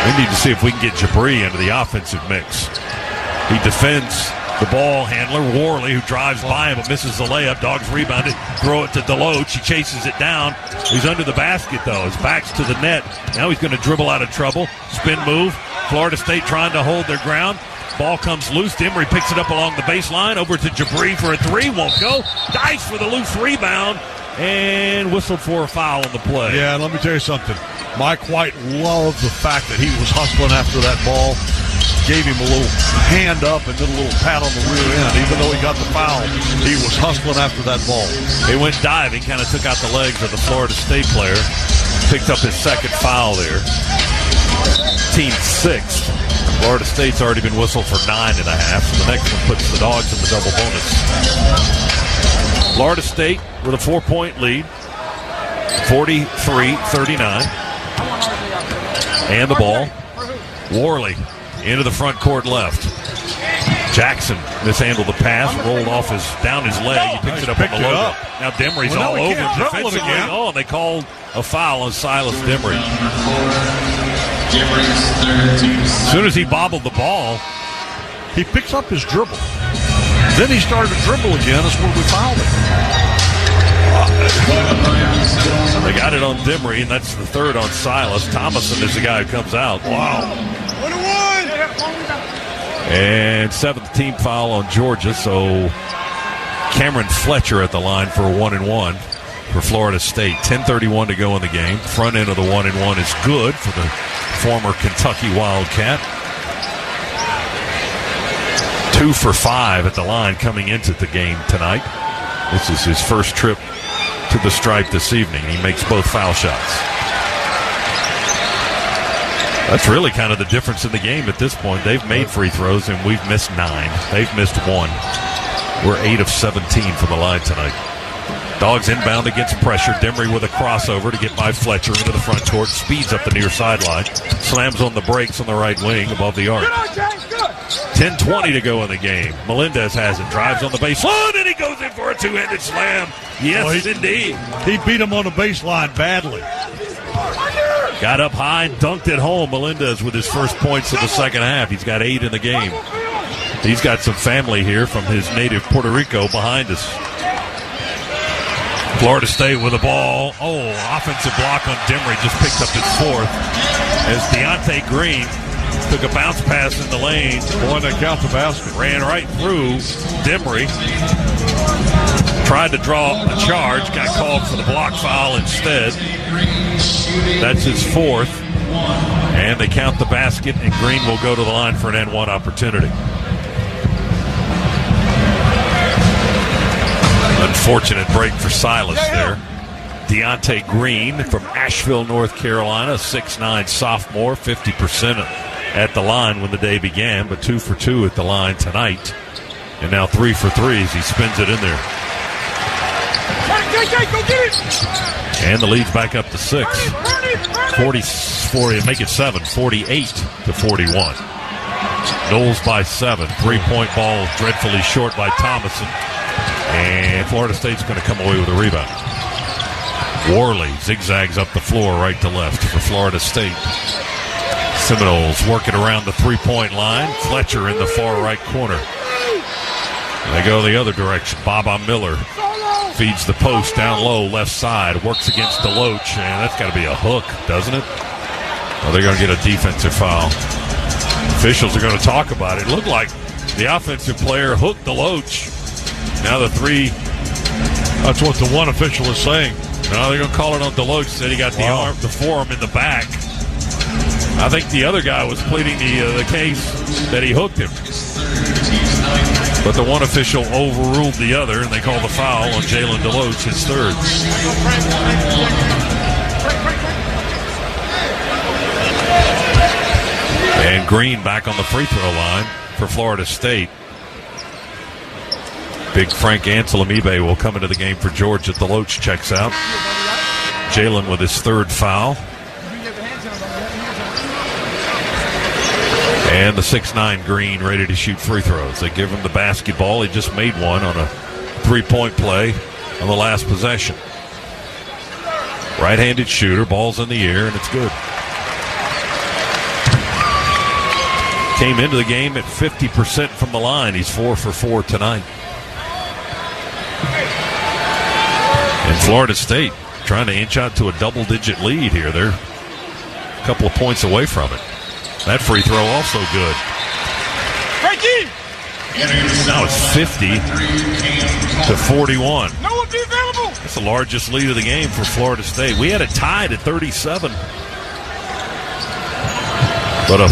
Speaker 6: We need to see if we can get Jabri into the offensive mix. He defends the ball handler, Worley, who drives by him but misses the layup. Dogs rebound it, throw it to Deloach. He chases it down. He's under the basket, though. His back's to the net. Now he's going to dribble out of trouble. Spin move. Florida State trying to hold their ground. Ball comes loose. Demery picks it up along the baseline. Over to Jabri for a three. Won't go. Dice for the loose rebound. And whistled for a foul on the play.
Speaker 2: Yeah, let me tell you something. Mike White loved the fact that he was hustling after that ball. Gave him a little hand up and did a little pat on the rear end. Even though he got the foul, he was hustling after that ball.
Speaker 6: He went diving, kind of took out the legs of the Florida State player. Picked up his second foul there. Team 6th. Florida State's already been whistled for 9.5, so the next one puts the Dogs in the double bonus. Florida State with a 4-point lead, 43-39. And the ball, Worley into the front court left. Jackson mishandled the pass, rolled off down his leg. He picks it up on the logo. Now Demery's all over defensively. Oh, and they called a foul on Silas Demery. As soon as he bobbled the ball,
Speaker 2: he picks up his dribble. Then he started to dribble again. That's when we fouled him.
Speaker 6: They got it on Demery, and that's the third on Silas. Thomason is the guy who comes out.
Speaker 2: Wow.
Speaker 6: And 7th team foul on Georgia, so Cameron Fletcher at the line for a 1-and-1 for Florida State. 10:31 to go in the game. Front end of the 1-and-1 is good for the former Kentucky Wildcat. 2 for 5 at the line coming into the game tonight. This is his first trip to the stripe this evening. He makes both foul shots. That's really kind of the difference in the game at this point. They've made free throws, and we've missed 9. They've missed 1. We're 8 of 17 from the line tonight. Dogs inbound against pressure. Demery with a crossover to get by Fletcher into the front court. Speeds up the near sideline. Slams on the brakes on the right wing above the arc. 10:20 to go in the game. Melendez has it. Drives on the baseline, and he goes in for a two-handed slam. Yes, indeed.
Speaker 2: He beat him on the baseline badly.
Speaker 6: Got up high and dunked it home. Melendez with his first points of the second half. He's got 8 in the game. He's got some family here from his native Puerto Rico behind us. Florida State with the ball. Oh, offensive block on Demery. Just picked up his 4th. As Deontay Green took a bounce pass in the lane.
Speaker 2: Boy, that counts the basket.
Speaker 6: Ran right through Demery. Tried to draw a charge. Got called for the block foul instead. That's his 4th. And they count the basket, and Green will go to the line for an N1 opportunity. Unfortunate break for Silas there. Deontay Green from Asheville, North Carolina, 6'9" sophomore, 50% at the line when the day began, but 2 for 2 at the line tonight. And now 3 for 3 as he spins it in there.
Speaker 4: Go get it!
Speaker 6: And the lead's back up to 6. 40, make it 7, 48-41. Knowles by 7. 3-point ball dreadfully short by Thomason. And Florida State's going to come away with a rebound. Worley zigzags up the floor right to left for Florida State. Seminoles working around the 3-point line. Fletcher in the far right corner. And they go the other direction. Baba Miller feeds the post down low, left side. Works against Deloach, and that's got to be a hook, doesn't it? Well, they're going to get a defensive foul. Officials are going to talk about it. It looked like the offensive player hooked Deloach. Now the 3.
Speaker 2: That's what the one official is saying.
Speaker 6: No, they're going to call it on Deloach. Said he got the forearm in the back. I think the other guy was pleading the case that he hooked him. But the one official overruled the other, and they called the foul on Jalen Deloach, his third. And Green back on the free throw line for Florida State. Big Frank Anselamibe will come into the game for Georgia. Deloach checks out. Jalen with his third foul. And the 6'9" Green ready to shoot free throws. They give him the basketball. He just made one on a 3-point play on the last possession. Right-handed shooter, ball's in the air, and it's good. Came into the game at 50% from the line. He's 4 for 4 tonight. And Florida State trying to inch out to a double-digit lead here. They're a couple of points away from it. That free throw also good.
Speaker 4: Frankie!
Speaker 6: Now it's 50-41.
Speaker 4: No one be available!
Speaker 6: That's the largest lead of the game for Florida State. We had it tied at 37. But a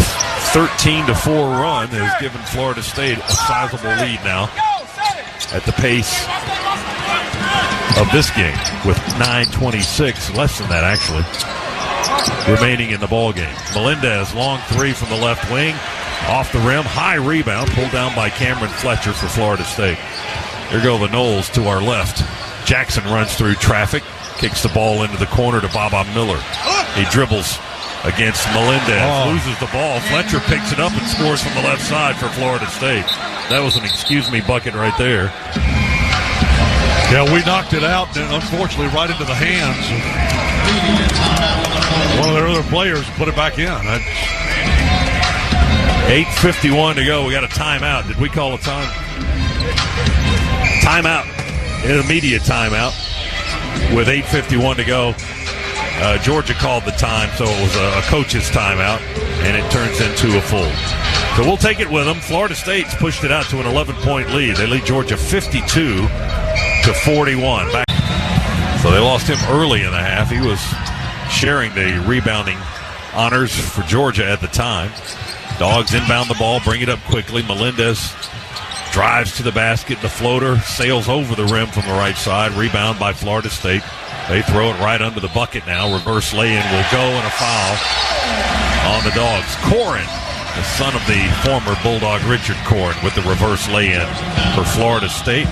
Speaker 6: 13-4 run has given Florida State a sizable lead now at the pace of this game with 9:26, less than that actually, remaining in the ball game. Melendez, long 3 from the left wing, off the rim, high rebound, pulled down by Cameron Fletcher for Florida State. Here go the Noles to our left. Jackson runs through traffic, kicks the ball into the corner to Baba Miller. He dribbles against Melendez, loses the ball. Fletcher picks it up and scores from the left side for Florida State. That was an excuse-me bucket right there.
Speaker 2: Yeah, we knocked it out, and unfortunately right into the hands of one of their other players. Put it back in.
Speaker 6: 8:51 to go. We got a timeout. Did we call a time? Timeout. An immediate timeout with 8:51 to go. Georgia called the time, so it was a coach's timeout, and it turns into a full. So we'll take it with them. Florida State's pushed it out to an 11-point lead. They lead Georgia 52-41. So they lost him early in the half. He was sharing the rebounding honors for Georgia at the time. Dogs inbound the ball, bring it up quickly. Melendez drives to the basket. The floater sails over the rim from the right side. Rebound by Florida State. They throw it right under the bucket now. Reverse lay-in will go, and a foul on the Dogs. Corrin, the son of the former Bulldog Richard Corrin, with the reverse lay-in for Florida State.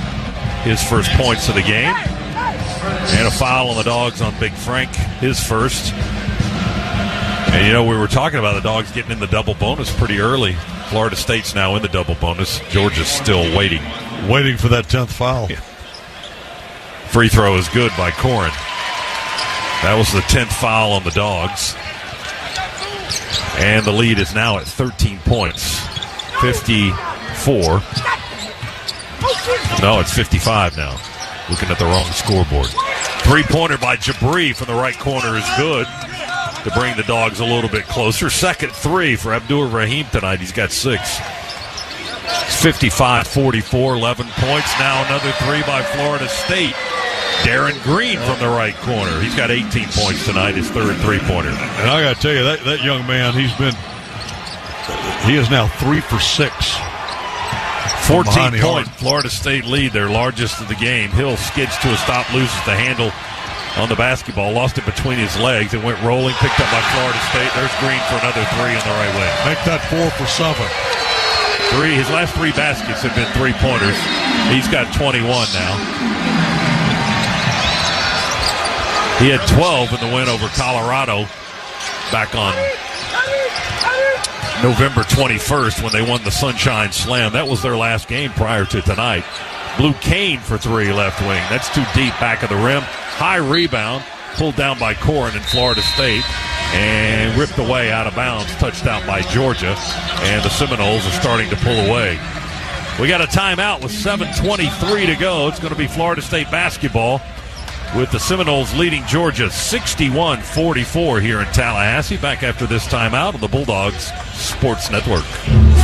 Speaker 6: His first points of the game. And a foul on the Dogs on Big Frank, his first. And, you know, we were talking about the Dogs getting in the double bonus pretty early. Florida State's now in the double bonus. Georgia's still waiting.
Speaker 2: Waiting for that 10th foul.
Speaker 6: Yeah. Free throw is good by Corrin. That was the 10th foul on the Dogs. And the lead is now at 13 points. 54. No, it's 55 now. Looking at the wrong scoreboard. Three-pointer by Jabri from the right corner is good to bring the Dogs a little bit closer. Second 3 for Abdur Rahim tonight. He's got 6. It's 55-44, 11 points. Now another 3 by Florida State. Darren Green from the right corner. He's got 18 points tonight, his third three-pointer.
Speaker 2: And I got to tell you, that young man, he is now 3 for 6.
Speaker 6: 14-point Florida State lead, their largest of the game. Hill skids to a stop, loses the handle on the basketball, lost it between his legs, and went rolling, picked up by Florida State. There's Green for another three on the right wing.
Speaker 2: Make that 4 for 7.
Speaker 6: His last three baskets have been three-pointers. He's got 21 now. He had 12 in the win over Colorado back on November 21st when they won the Sunshine Slam. That was their last game prior to tonight. Blue Kane for three, left wing. That's too deep, back of the rim. High rebound, pulled down by Corrin in Florida State, and ripped away out of bounds, touched out by Georgia, and the Seminoles are starting to pull away. We got a timeout with 7:23 to go. It's going to be Florida State basketball with the Seminoles leading Georgia 61-44 here in Tallahassee. Back after this timeout on the Bulldogs Sports Network.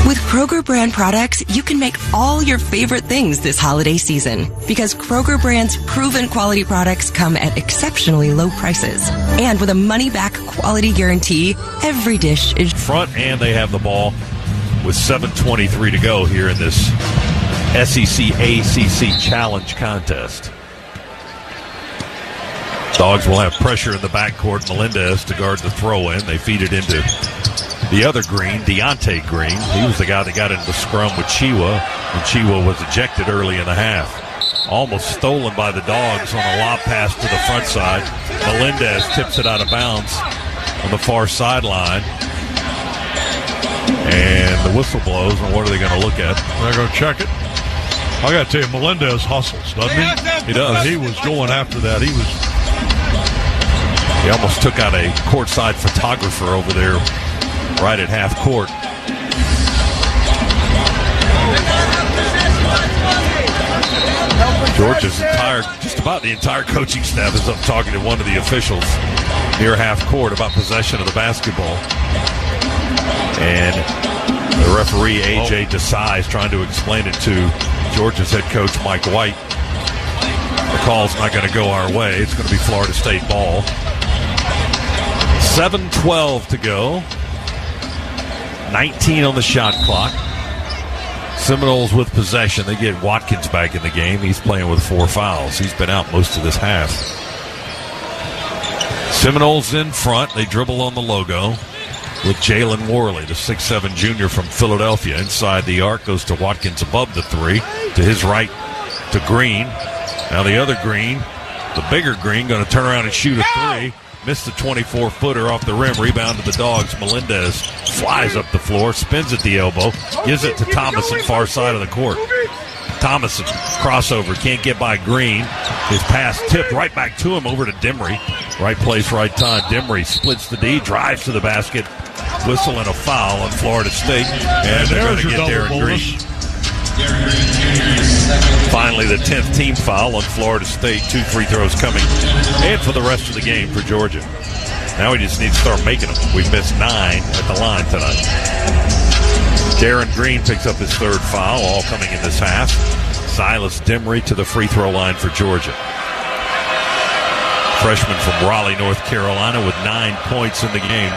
Speaker 8: With Kroger brand products, you can make all your favorite things this holiday season. Because Kroger brand's proven quality products come at exceptionally low prices. And with a money-back quality guarantee, every dish is
Speaker 6: front, and they have the ball with 7:23 to go here in this SEC ACC Challenge contest. Dogs will have pressure in the backcourt. Melendez to guard the throw-in. They feed it into the other Green, Deontay Green. He was the guy that got into the scrum with Chiwa, and Chiwa was ejected early in the half. Almost stolen by the Dogs on a lob pass to the front side. Melendez tips it out of bounds on the far sideline. And the whistle blows, and what are they going to look at?
Speaker 2: They're going to check it. I got to tell you, Melendez hustles, doesn't he?
Speaker 6: He does.
Speaker 2: He was going after that.
Speaker 6: He almost took out a courtside photographer over there right at half court. Georgia's just about the entire coaching staff is up talking to one of the officials near half court about possession of the basketball. And the referee, A.J. Desai, is trying to explain it to Georgia's head coach, Mike White. The call's not going to go our way. It's going to be Florida State ball. 7:12 to go. 19 on the shot clock. Seminoles with possession. They get Watkins back in the game. He's playing with 4 fouls. He's been out most of this half. Seminoles in front. They dribble on the logo with Jalen Worley, the 6'7 junior from Philadelphia. Inside the arc, goes to Watkins above the three. To his right to Green. Now the other Green, the bigger Green, going to turn around and shoot a three. Missed the 24-footer off the rim. Rebound to the Dogs. Melendez flies up the floor, spins at the elbow, gives it to Thomason, far side of the court. Thomason, crossover, can't get by Green. His pass tipped right back to him over to Demery. Right place, right time. Demery splits the D, drives to the basket. Whistle and a foul on Florida State. And they're going to get Darren Green. Finally, the 10th team foul on Florida State. 2 free throws coming. And for the rest of the game for Georgia. Now we just need to start making them. We've missed 9 at the line tonight. Darren Green picks up his 3rd foul, all coming in this half. Silas Demery to the free throw line for Georgia. Freshman from Raleigh, North Carolina, with 9 points in the game.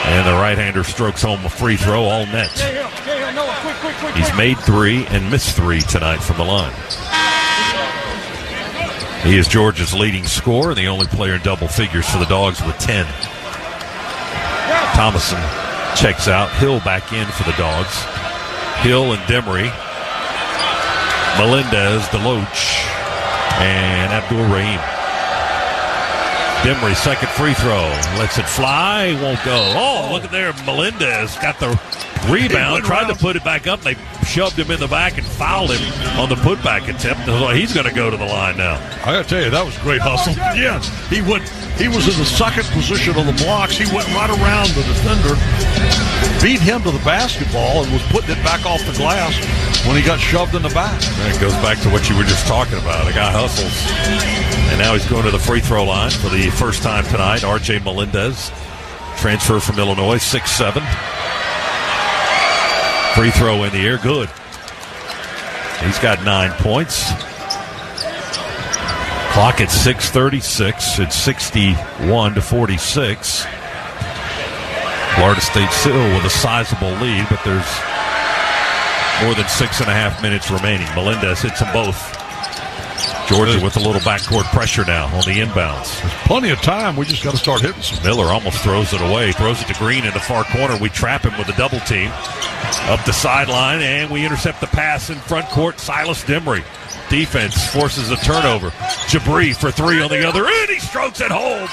Speaker 6: And the right-hander strokes home a free throw, all net. He's made 3 and missed 3 tonight from the line. He is Georgia's leading scorer, the only player in double figures for the Dogs with 10. Thomason checks out. Hill back in for the Dogs. Hill and Demery. Melendez, Deloach, and Abdul-Rahim. Demery, second free throw. Lets it fly. Won't go. Oh, look at there. Melendez got the rebound. Tried to put it back up. They shoved him in the back and fouled him on the putback attempt. He's going to go to the line now.
Speaker 2: I got to tell you, that was great hustle. Yes, he was in the second position on the blocks. He went right around the defender, beat him to the basketball, and was putting it back off the glass when he got shoved in the back.
Speaker 6: And it goes back to what you were just talking about. The guy hustles. And now he's going to the free throw line for the first time tonight. R.J. Melendez, transfer from Illinois, 6'7". Free throw in the air, good. He's got 9 points. Clock at 6:36. It's 61-46. Florida State still with a sizable lead, but there's more than 6.5 minutes remaining. Melendez hits them both. Georgia with a little backcourt pressure now on the inbounds.
Speaker 2: There's plenty of time. We just got to start hitting some.
Speaker 6: Miller almost throws it away. Throws it to Green in the far corner. We trap him with a double team. Up the sideline, and we intercept the pass in front court. Silas Demery. Defense forces a turnover. Jabri for three on the other end. He strokes it home.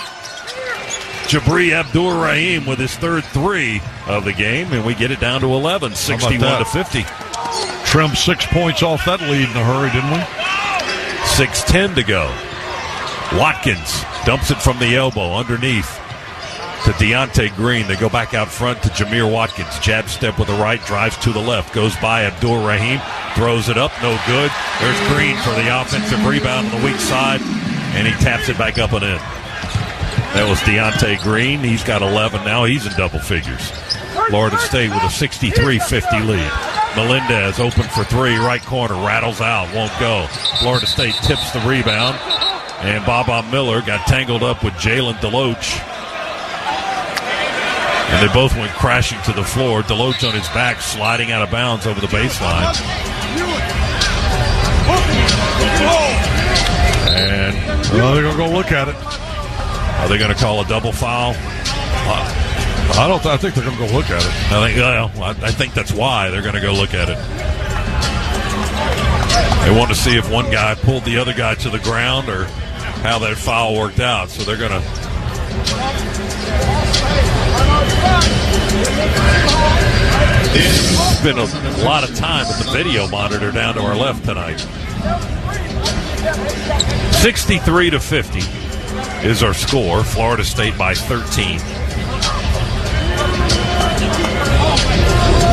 Speaker 6: Jabri Abdur-Rahim with his third three of the game, and we get it down to 11, 61-50.
Speaker 2: Trimmed 6 points off that lead in a hurry, didn't we?
Speaker 6: 6:10 to go. Watkins dumps it from the elbow underneath to Deontay Green. They go back out front to Jameer Watkins. Jab step with the right, drives to the left, goes by Abdur-Rahim, throws it up, no good. There's Green for the offensive rebound on the weak side, and he taps it back up and in. That was Deontay Green. He's got 11 now. He's in double figures. Florida State with a 63-50 lead. Melendez open for three, right corner, rattles out, won't go. Florida State tips the rebound, and Baba Miller got tangled up with Jalen Deloach. And they both went crashing to the floor. Deloach on his back, sliding out of bounds over the baseline. And
Speaker 2: they're going to go look at it.
Speaker 6: Are they going to call a double foul?
Speaker 2: I think they're going to go look at it.
Speaker 6: I think that's why they're going to go look at it. They want to see if one guy pulled the other guy to the ground or how that foul worked out. So they're going to. It's been a lot of time with the video monitor down to our left tonight. 63-50 is our score. Florida State by 13.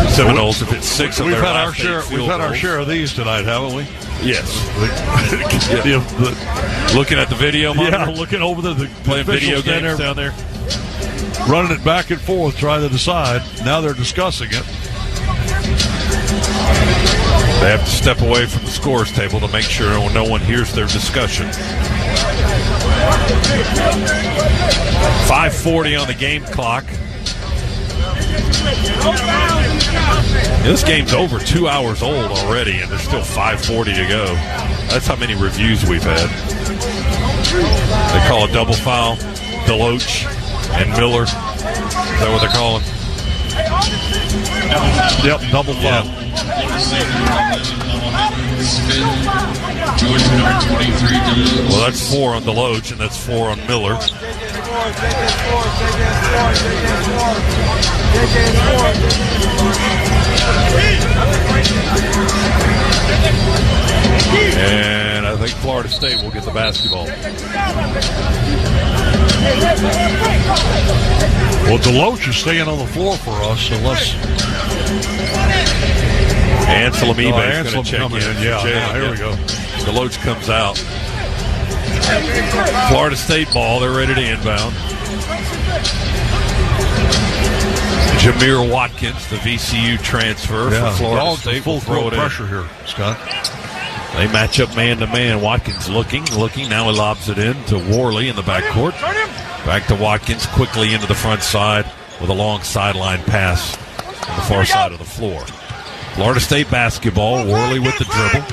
Speaker 6: Seminoles have hit 6 of their last 8 field
Speaker 2: We've had our
Speaker 6: goals.
Speaker 2: share of these tonight, haven't we?
Speaker 6: Yes. Looking at the video monitor?
Speaker 2: Yeah, looking over the
Speaker 6: playing video games
Speaker 2: there,
Speaker 6: down there.
Speaker 2: running it back and forth, trying to decide. Now they're discussing it.
Speaker 6: They have to step away from the scores table to make sure no one hears their discussion. 5:40 on the game clock. This game's over 2 hours old already, and there's still 5:40 to go. That's how many reviews we've had. They call a double foul. Deloach and Miller. Is that what they're calling?
Speaker 2: Yep, double foul.
Speaker 6: Well, that's 4 on Deloach, and that's 4 on Miller. And I think Florida State will get the basketball.
Speaker 2: Well, Deloach is staying on the floor for us, unless
Speaker 6: Anselm Ebe is going to check
Speaker 2: coming in.
Speaker 6: Yeah, here we go. Deloach comes out. Florida State ball. They're ready to inbound. Jameer Watkins, the VCU transfer for Florida State.
Speaker 2: Full throw pressure here, Scott.
Speaker 6: They match up man-to-man. Watkins looking. Now he lobs it in to Worley in the backcourt. Back to Watkins, quickly into the front side with a long sideline pass on the far side of the floor. Florida State basketball. Worley with the dribble.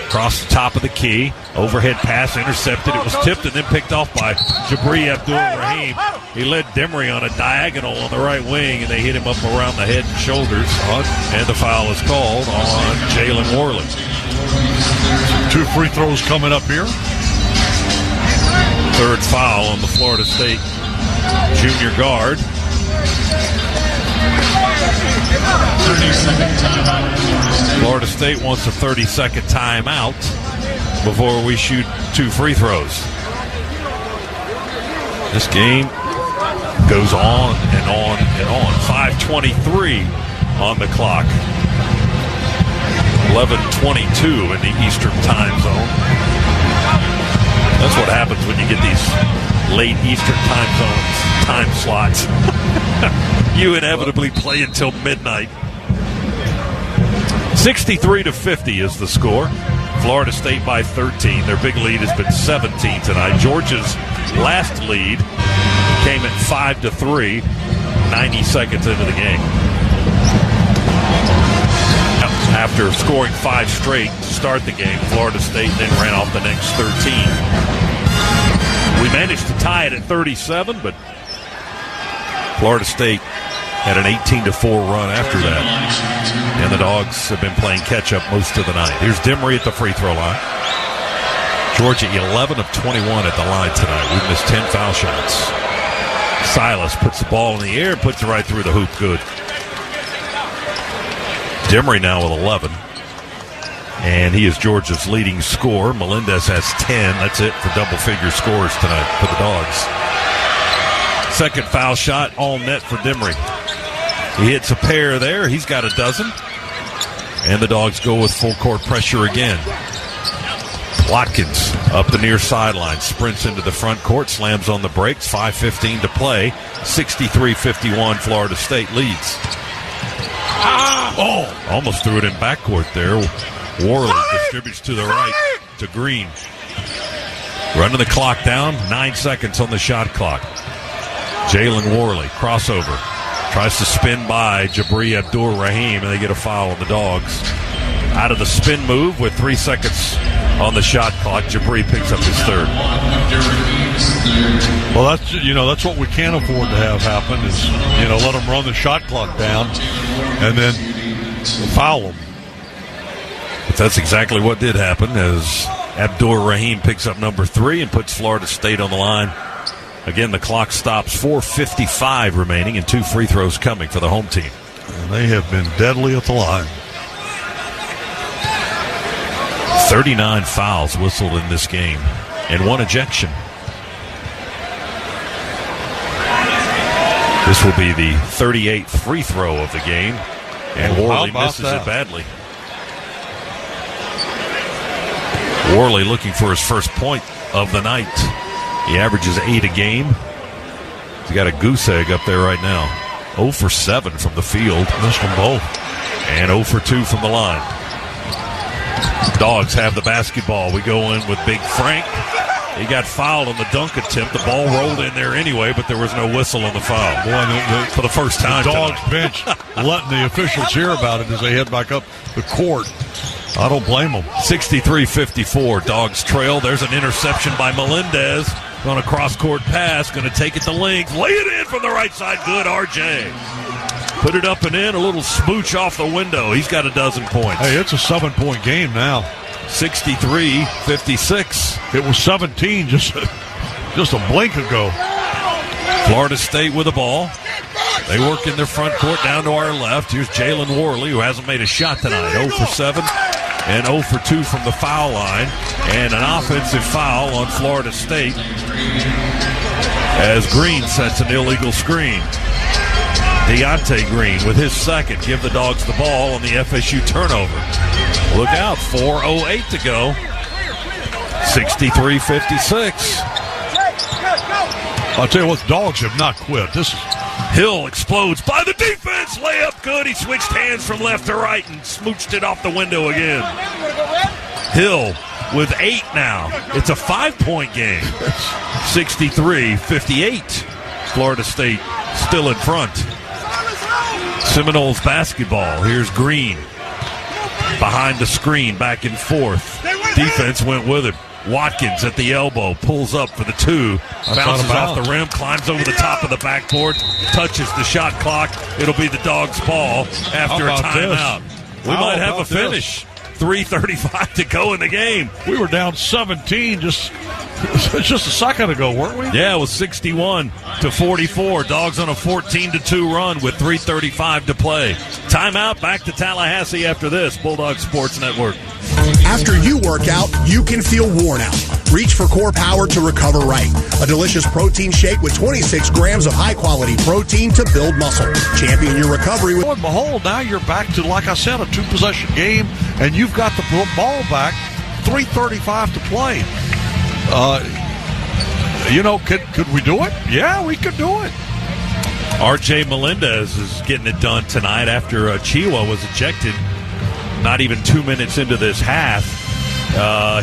Speaker 6: Across the top of the key. Overhead pass intercepted. It was tipped and then picked off by Jabri Abdur-Rahim. He led Demery on a diagonal on the right wing, and they hit him up around the head and shoulders. And the foul is called on Jalen Worley.
Speaker 2: 2 free throws coming up here.
Speaker 6: Third foul on the Florida State junior guard.
Speaker 9: 30-second timeout.
Speaker 6: Florida State wants a 30-second timeout before we shoot 2 free throws. This game goes on and on and on. 5:23 on the clock. 11:22 in the Eastern time zone. That's what happens when you get these late Eastern time zones, time slots. You inevitably play until midnight. 63-50 is the score. Florida State by 13. Their big lead has been 17 tonight. Georgia's last lead came at 5-3, 90 seconds into the game. After scoring 5 straight to start the game, Florida State then ran off the next 13. We managed to tie it at 37, but Florida State had an 18-4 run after that. And the Dogs have been playing catch-up most of the night. Here's Demery at the free throw line. Georgia 11 of 21 at the line tonight. We've missed 10 foul shots. Silas puts the ball in the air and puts it right through the hoop. Good. Demery now with 11. And he is Georgia's leading scorer. Melendez has 10. That's it for double-figure scores tonight for the Dogs. Second foul shot, all net for Demery. He hits a pair there. He's got a dozen. And the Dogs go with full court pressure again. Watkins up the near sideline, sprints into the front court, slams on the brakes, 5:15 to play. 63-51, Florida State leads. Oh, almost threw it in backcourt there. Worley distributes to the right to Green. Running the clock down, 9 seconds on the shot clock. Jalen Worley, crossover. Tries to spin by Jabri Abdur-Rahim, and they get a foul on the Dogs. Out of the spin move with 3 seconds on the shot clock, Jabri picks up his third.
Speaker 2: Well, that's what we can't afford to have happen is, let them run the shot clock down and then foul them.
Speaker 6: But that's exactly what did happen as Abdur-Rahim picks up number 3 and puts Florida State on the line. Again, the clock stops, 4:55 remaining and 2 free throws coming for the home team.
Speaker 2: And they have been deadly at the line.
Speaker 6: 39 fouls whistled in this game and 1 ejection. This will be the 38th free throw of the game, and Worley misses it badly. Worley looking for his first point of the night. He averages 8 a game. He's got a goose egg up there right now. 0 for 7 from the field.
Speaker 2: Missed them both.
Speaker 6: And 0 for 2 from the line. Dogs have the basketball. We go in with Big Frank. He got fouled on the dunk attempt. The ball rolled in there anyway, but there was no whistle on the foul.
Speaker 2: Boy,
Speaker 6: for the first time
Speaker 2: the Dogs
Speaker 6: tonight.
Speaker 2: bench letting the officials hear about it as they head back up the court. I don't blame them.
Speaker 6: 63-54. Dogs trail. There's an interception by Melendez on a cross-court pass. Going to take it to length. Lay it in from the right side. Good, RJ. Put it up and in. A little smooch off the window. He's got a dozen points.
Speaker 2: Hey, it's a 7-point game now.
Speaker 6: 63-56.
Speaker 2: It was 17 just a blink ago.
Speaker 6: Florida State with the ball. They work in their front court down to our left. Here's Jalen Worley, who hasn't made a shot tonight. 0 for 7 and 0 for 2 from the foul line. And an offensive foul on Florida State as Green sets an illegal screen. Deontay Green with his second. Give the Dogs the ball on the FSU turnover. Look out, 4:08 to go. 63-56.
Speaker 2: I'll tell you what, the Dogs have not quit.
Speaker 6: Hill explodes by the defense. Layup good. He switched hands from left to right and smooched it off the window again. Hill with 8 now. It's a 5-point game. 63-58. Florida State still in front. Seminoles basketball. Here's Green. Behind the screen, back and forth. Defense went with him. Watkins at the elbow, pulls up for the 2, bounces off the rim, climbs over the top of the backboard, touches the shot clock. It'll be the Dogs' ball after a timeout. We might have a finish. 3:35 to go in the game.
Speaker 2: We were down 17 just a second ago, weren't we?
Speaker 6: Yeah, it was 61-44. Dogs on a 14-2 run with 3:35 to play. Timeout, back to Tallahassee after this. Bulldog Sports Network.
Speaker 9: After you work out, you can feel worn out. Reach for Core Power to recover right. A delicious protein shake with 26 grams of high-quality protein to build muscle. Champion your recovery with...
Speaker 2: Lo and behold, now you're back to, like I said, a 2-possession game, and you've got the ball back, 3:35 to play. Could we do it? Yeah, we could do it.
Speaker 6: RJ Melendez is getting it done tonight after Chiwa was ejected not even 2 minutes into this half.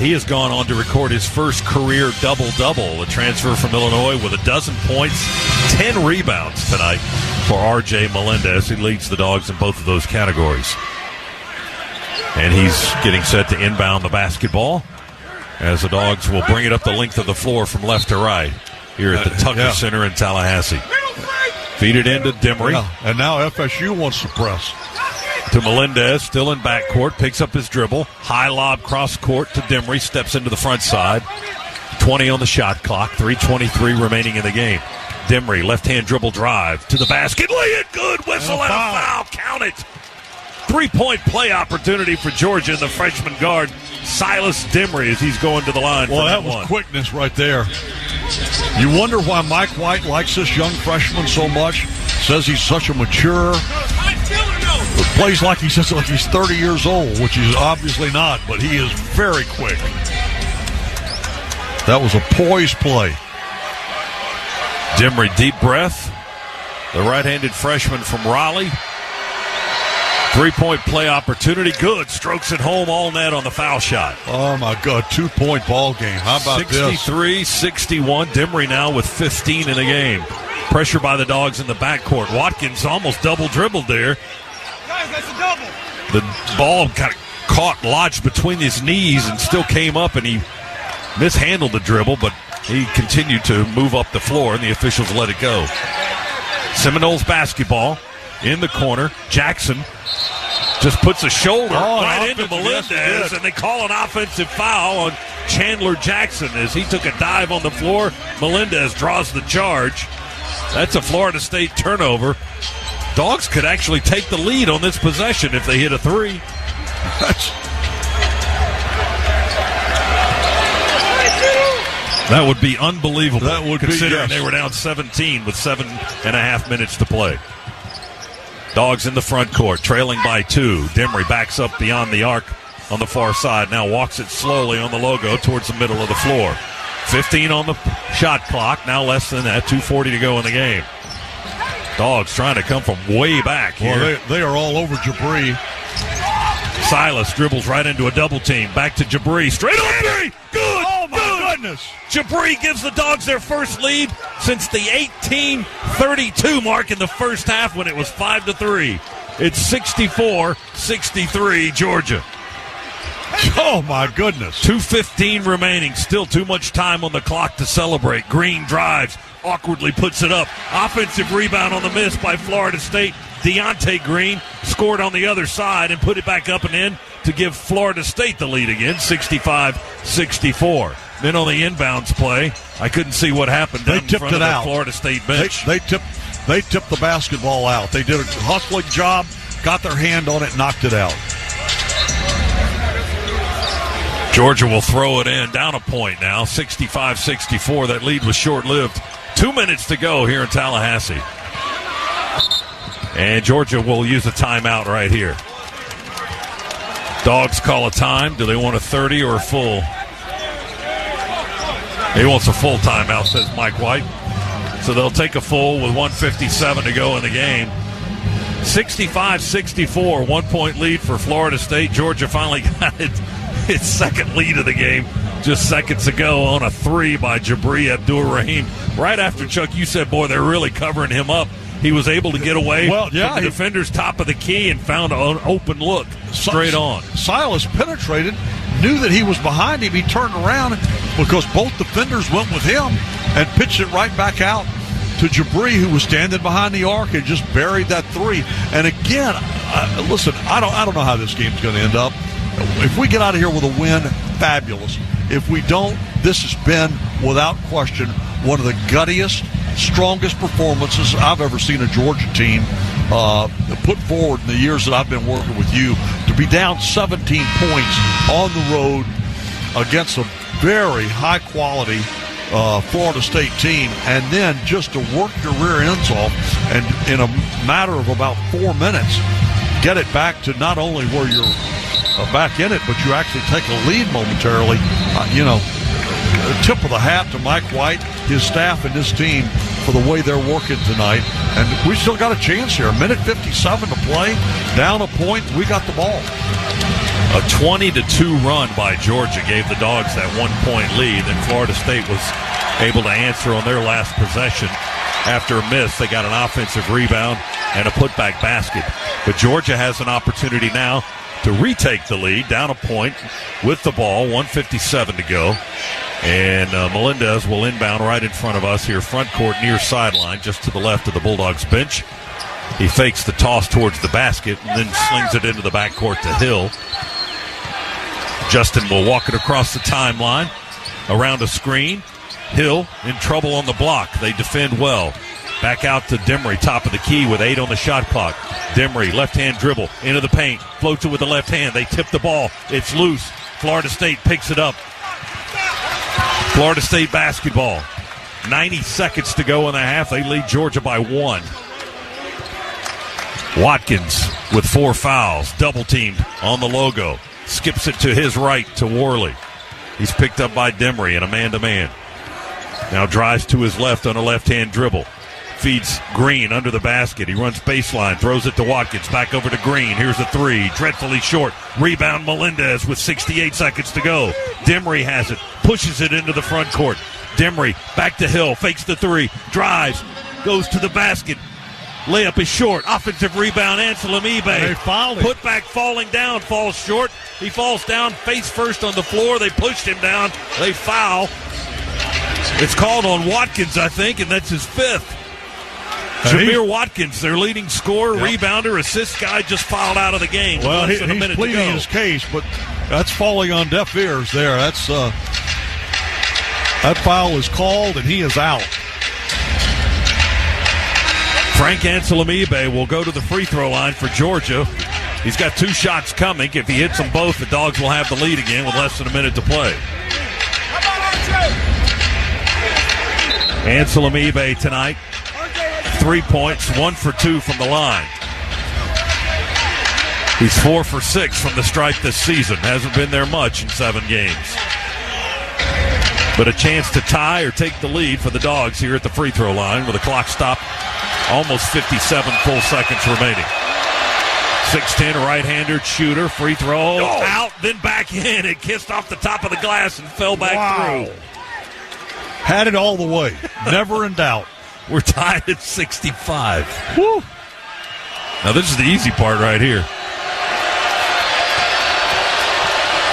Speaker 6: He has gone on to record his first career double-double, a transfer from Illinois with 12 points, 10 rebounds tonight for R.J. Melendez. He leads the Dogs in both of those categories. And he's getting set to inbound the basketball as the Dogs will bring it up the length of the floor from left to right here at the Tucker Center in Tallahassee. Feed it into Demery.
Speaker 2: Yeah. And now FSU wants to press.
Speaker 6: To Melendez, still in backcourt, picks up his dribble. High lob cross court to Demery, steps into the front side. 20 on the shot clock, 3:23 remaining in the game. Demery, left-hand dribble drive to the basket. Lay it good, whistle and a foul. Count it. 3-point play opportunity for Georgia, the freshman guard, Silas Demery, as he's going to the line.
Speaker 2: Well, that was quickness right there. You wonder why Mike White likes this young freshman so much. Says he's such a mature. Plays like he's 30 years old, which he's obviously not, but he is very quick. That was a poised play.
Speaker 6: Demery, deep breath. The right-handed freshman from Raleigh. 3-point play opportunity. Good. Strokes it home all net on the foul shot.
Speaker 2: Oh, my God. 2-point ball game. How about
Speaker 6: 63-61. Demery now with 15 in the game. Pressure by the Dogs in the backcourt. Watkins almost double-dribbled there.
Speaker 4: Guys, that's a double.
Speaker 6: The ball kind of caught, lodged between his knees and still came up, and he mishandled the dribble, but he continued to move up the floor, and the officials let it go. Seminoles basketball in the corner. Jackson just puts a shoulder right into Melendez, and they call an offensive foul on Chandler Jackson as he took a dive on the floor. Melendez draws the charge. That's a Florida State turnover. Dogs could actually take the lead on this possession if they hit a three. That would be unbelievable.
Speaker 2: That would
Speaker 6: considering
Speaker 2: be,
Speaker 6: they were down 17 with 7.5 minutes to play. Dogs in the front court, trailing by 2. Demery backs up beyond the arc on the far side. Now walks it slowly on the logo towards the middle of the floor. 15 on the shot clock. Now less than that. 2:40 to go in the game. Dogs trying to come from way back here.
Speaker 2: Well, they are all over Jabri.
Speaker 6: Silas dribbles right into a double team. Back to Jabri. Straight on three. Good.
Speaker 2: Oh, my goodness.
Speaker 6: Jabri gives the Dogs their first lead since the 18:32 mark in the first half when it was 5-3. It's 64-63 Georgia.
Speaker 2: Oh, my goodness.
Speaker 6: 2:15 remaining. Still too much time on the clock to celebrate. Green drives. Awkwardly puts it up. Offensive rebound on the miss by Florida State. Deontay Green scored on the other side and put it back up and in to give Florida State the lead again, 65-64. Then on the inbounds play, I couldn't see what happened down in front of the Florida State bench.
Speaker 2: They tipped the basketball out. They did a hustling job, got their hand on it, knocked it out.
Speaker 6: Georgia will throw it in, down a point now, 65-64. That lead was short-lived. 2 minutes to go here in Tallahassee. And Georgia will use a timeout right here. Dogs call a time. Do they want a 30 or a full? He wants a full timeout, says Mike White. So they'll take a full with 1:57 to go in the game. 65-64, 1-point lead for Florida State. Georgia finally got its second lead of the game just seconds ago on a 3 by Jabri Abdur-Rahim. Right after, Chuck, you said, boy, they're really covering him up. He was able to get away from the defender's top of the key and found an open look straight on.
Speaker 2: Silas penetrated, knew that he was behind him. He turned around because both defenders went with him and pitched it right back out to Jabri, who was standing behind the arc and just buried that 3. And again, listen, I don't know how this game's going to end up. If we get out of here with a win, fabulous. If we don't, this has been, without question, one of the guttiest, strongest performances I've ever seen a Georgia team put forward in the years that I've been working with you. To be down 17 points on the road against a very high-quality Florida State team, and then just to work your rear ends off and in a matter of about 4 minutes, get it back to not only where you're back in it, but you actually take a lead momentarily. Tip of the hat to Mike White, his staff, and his team for the way they're working tonight. And we still got a chance here. 1:57 to play, down a point, we got the ball.
Speaker 6: A 20-2 run by Georgia gave the Dogs that 1-point lead. Then Florida State was able to answer on their last possession. After a miss, they got an offensive rebound and a putback basket. But Georgia has an opportunity now to retake the lead, down a point with the ball, 1:57 to go. And Melendez will inbound right in front of us here, front court near sideline, just to the left of the Bulldogs bench. He fakes the toss towards the basket and then slings it into the backcourt to Hill. Justin will walk it across the timeline, around a screen. Hill in trouble on the block. They defend well. Back out to Demery, top of the key with 8 on the shot clock. Demery, left-hand dribble, into the paint, floats it with the left hand. They tip the ball. It's loose. Florida State picks it up. Florida State basketball. 90 seconds to go in the half. They lead Georgia by 1. Watkins with 4 fouls, double-teamed on the logo. Skips it to his right to Worley. He's picked up by Demery in a man-to-man. Now drives to his left on a left-hand dribble. Feeds Green under the basket. He runs baseline, throws it to Watkins. Back over to Green. Here's a 3. Dreadfully short. Rebound Melendez with 68 seconds to go. Demery has it. Pushes it into the front court. Demery back to Hill. Fakes the 3. Drives. Goes to the basket. Layup is short. Offensive rebound, Anselm Ebe.
Speaker 2: They fouled him.
Speaker 6: Put back falling down. Falls short. He falls down face first on the floor. They pushed him down. They foul. It's called on Watkins, I think, and that's his 5th. Jameer Watkins, their leading scorer, rebounder, assist guy, just fouled out of the game.
Speaker 2: Well, he's pleading his case, but that's falling on deaf ears there. That's that foul is called, and he is out.
Speaker 6: Frank Anselm Ebe will go to the free throw line for Georgia. He's got 2 shots coming. If he hits them both, the Dogs will have the lead again with less than a minute to play. Anselm Ebe tonight. 3 points, 1 for 2 from the line. He's 4 for 6 from the stripe this season. Hasn't been there much in 7 games. But a chance to tie or take the lead for the Dogs here at the free throw line with a clock stop, almost 57 full seconds remaining. 6'10", right-hander shooter, free throw, out, then back in. It kissed off the top of the glass and fell back through.
Speaker 2: Had it all the way. Never in doubt.
Speaker 6: We're tied at 65. Woo. Now this is the easy part right here.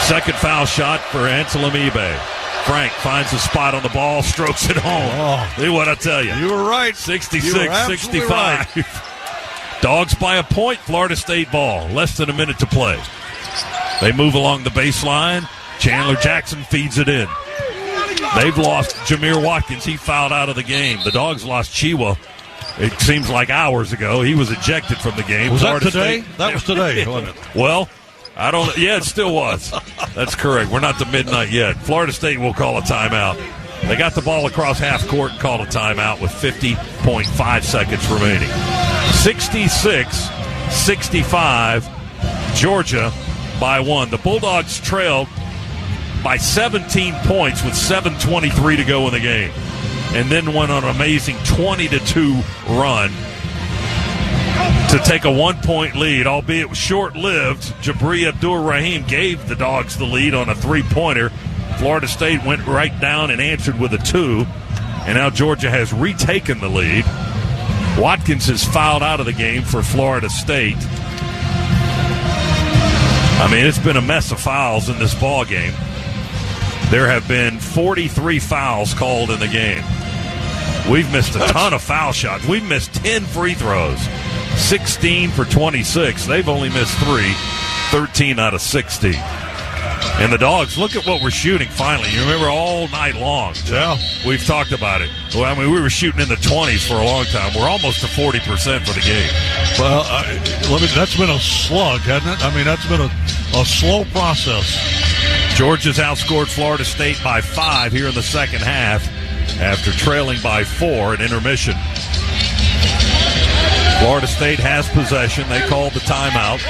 Speaker 6: Second foul shot for Anselm Ebe. Frank finds a spot on the ball, strokes it home. See what I tell you.
Speaker 2: You were right.
Speaker 6: 66-65.
Speaker 2: Right.
Speaker 6: Dogs by a point, Florida State ball. Less than a minute to play. They move along the baseline. Chandler Jackson feeds it in. They've lost Jameer Watkins. He fouled out of the game. The Dogs lost Chiwa. It seems like hours ago. He was ejected from the game.
Speaker 2: Was
Speaker 6: Florida
Speaker 2: that today?
Speaker 6: State,
Speaker 2: that was today, wasn't it?
Speaker 6: Well, I don't. Yeah, it still was. That's correct. We're not to midnight yet. Florida State will call a timeout. They got the ball across half court and called a timeout with 50.5 seconds remaining. 66-65. Georgia by 1. The Bulldogs trailed by 17 points with 7:23 to go in the game, and then went on an amazing 20-2 run to take a 1-point lead, albeit short-lived. Jabri Abdur-Rahim gave the Dogs the lead on a 3-pointer. Florida State went right down and answered with a 2, and now Georgia has retaken the lead. Watkins is fouled out of the game for Florida State. I mean, it's been a mess of fouls in this ball game. There have been 43 fouls called in the game. We've missed a ton of foul shots. We've missed 10 free throws, 16 for 26. They've only missed 3, 13 out of 60. And the Dogs, look at what we're shooting finally. You remember all night long.
Speaker 2: Yeah.
Speaker 6: We've talked about it. Well, I mean, we were shooting in the 20s for a long time. We're almost to 40% for the game.
Speaker 2: Well, that's been a slug, hasn't it? I mean, that's been a slow process.
Speaker 6: Georgia's outscored Florida State by 5 here in the second half after trailing by 4 at intermission. Florida State has possession. They called the timeout.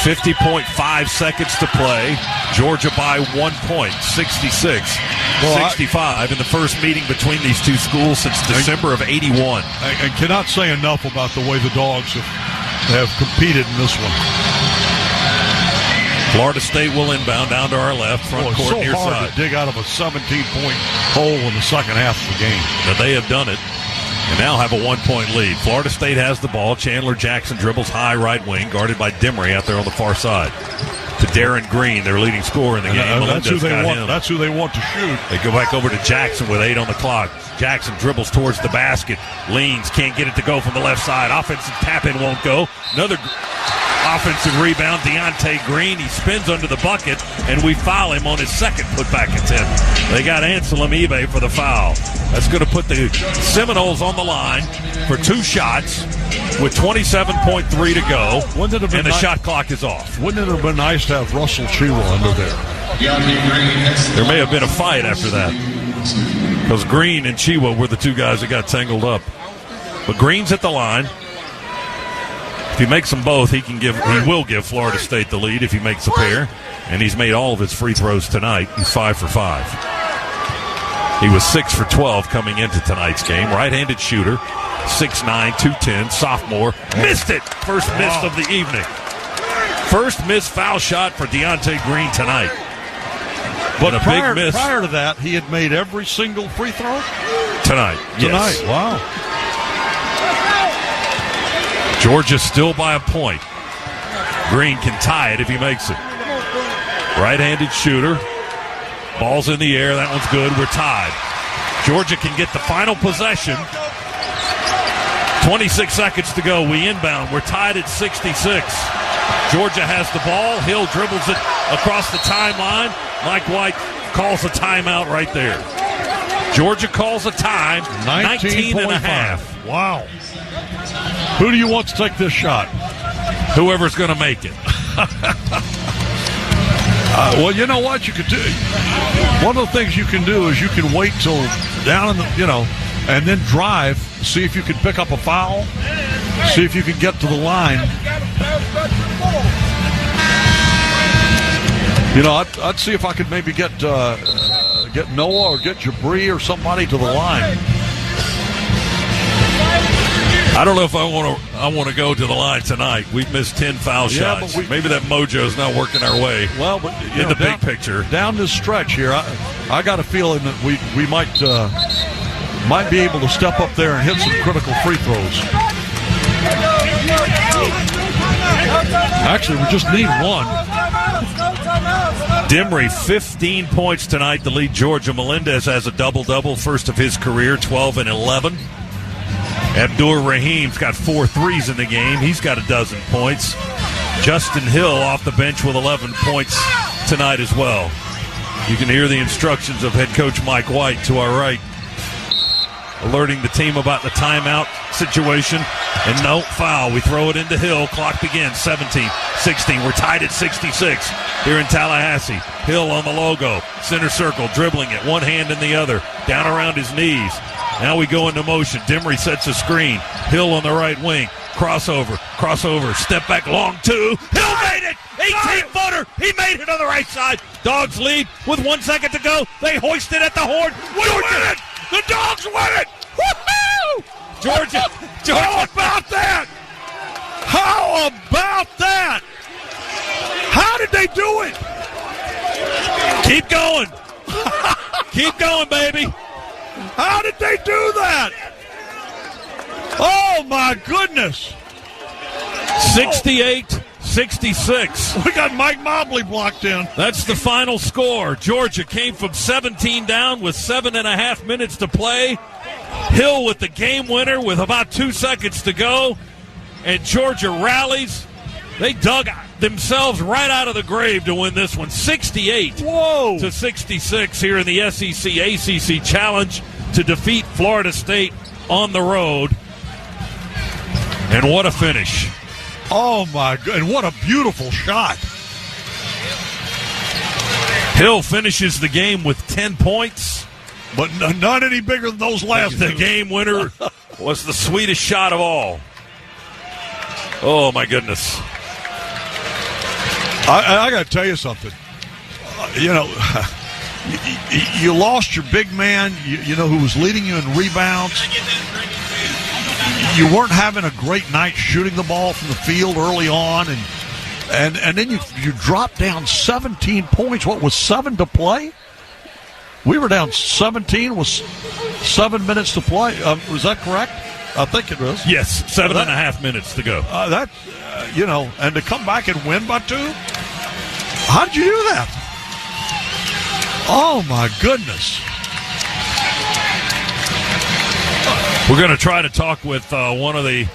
Speaker 6: 50.5 seconds to play. Georgia by 1 point, 66-65 in the first meeting between these two schools since December of 81.
Speaker 2: I cannot say enough about the way the Dogs have competed in this one.
Speaker 6: Florida State will inbound down to our left, front court
Speaker 2: so
Speaker 6: near
Speaker 2: hard
Speaker 6: side.
Speaker 2: to dig out of a 17-point hole in the second half of the game.
Speaker 6: But they have done it and now have a 1-point lead. Florida State has the ball. Chandler Jackson dribbles high right wing, guarded by Demery out there on the far side. To Darren Green, their leading scorer in the game.
Speaker 2: That's who they want to shoot.
Speaker 6: They go back over to Jackson with 8 on the clock. Jackson dribbles towards the basket. Leans, can't get it to go from the left side. Offensive tap-in won't go. Another offensive rebound, Deontay Green. He spins under the bucket, and we foul him on his second putback attempt. They got Anselm Ebe for the foul. That's going to put the Seminoles on the line for 2 shots with 27.3 to go, and the shot clock is off.
Speaker 2: Wouldn't it have been nice to have Russell Chewa under there?
Speaker 6: There may have been a fight after that, because Green and Chewa were the 2 guys that got tangled up. But Green's at the line. If he makes them both, he will give Florida State the lead if he makes a pair. And he's made all of his free throws tonight. He's 5 for 5. He was 6 for 12 coming into tonight's game. Right-handed shooter, 6'9", 210, sophomore. Missed it! First miss of the evening. First missed foul shot for Deontay Green tonight.
Speaker 2: But
Speaker 6: a big miss.
Speaker 2: Prior to that, he had made every single free throw?
Speaker 6: Tonight, yes.
Speaker 2: Wow.
Speaker 6: Georgia still by a point. Green can tie it if he makes it. Right-handed shooter. Ball's in the air. That one's good. We're tied. Georgia can get the final possession. 26 seconds to go. We inbound. We're tied at 66. Georgia has the ball. Hill dribbles it across the timeline. Mike White calls a timeout right there. Georgia calls a time. 19 and a half.
Speaker 2: Wow. Who do you want to take this shot?
Speaker 6: Whoever's going to make it.
Speaker 2: Well, you know what you could do? One of the things you can do is you can wait till down in the, and then drive, see if you can pick up a foul, see if you can get to the line. I'd see if I could maybe get Noah or get Jabri or somebody to the line.
Speaker 6: I don't know if I want to go to the line tonight. We've missed 10 foul shots. Maybe that mojo's not working our way.
Speaker 2: Well, but
Speaker 6: in the big picture,
Speaker 2: down this stretch here, I got a feeling that we might be able to step up there and hit some critical free throws. Actually, we just need one.
Speaker 6: Demery, 15 points tonight to lead Georgia. Melendez has a double-double, first of his career, 12 and 11. Abdur Rahim's got 4 threes in the game. He's got a dozen points. Justin Hill off the bench with 11 points tonight as well. You can hear the instructions of head coach Mike White to our right, alerting the team about the timeout situation. And no foul. We throw it into Hill. Clock begins. 17, 16. We're tied at 66 here in Tallahassee. Hill on the logo. Center circle. Dribbling it. One hand in the other. Down around his knees. Now we go into motion. Demery sets a screen. Hill on the right wing. Crossover. Step back. Long 2. Hill made it. 18-footer. He made it on the right side. Dogs lead with 1 second to go. They hoist it at the horn. We win it. The Dogs win it. Woohoo! Georgia.
Speaker 2: How about that? How about that? How did they do it?
Speaker 6: Keep going. Keep going, baby.
Speaker 2: How did they do that? Oh, my goodness.
Speaker 6: 68-66.
Speaker 2: We got Mike Mobley blocked in.
Speaker 6: That's the final score. Georgia came from 17 down with 7.5 minutes to play. Hill with the game winner with about 2 seconds to go. And Georgia rallies. They dug themselves right out of the grave to win this one. 68-66 here in the SEC ACC Challenge to defeat Florida State on the road. And what a finish.
Speaker 2: Oh, my God. And what a beautiful shot.
Speaker 6: Hill finishes the game with 10 points.
Speaker 2: But not any bigger than those last
Speaker 6: The
Speaker 2: two.
Speaker 6: game winner was the sweetest shot of all. Oh, my goodness.
Speaker 2: I got to tell you something. You lost your big man, who was leading you in rebounds. You weren't having a great night shooting the ball from the field early on, and And then you drop down 17 points. What was 7 to play? We were down 17 with 7 minutes to play. Was that correct? I think it was.
Speaker 6: Yes, 7.5 minutes to go.
Speaker 2: And to come back and win by 2? How did you do that? Oh, my goodness.
Speaker 6: We're going to try to talk with one of the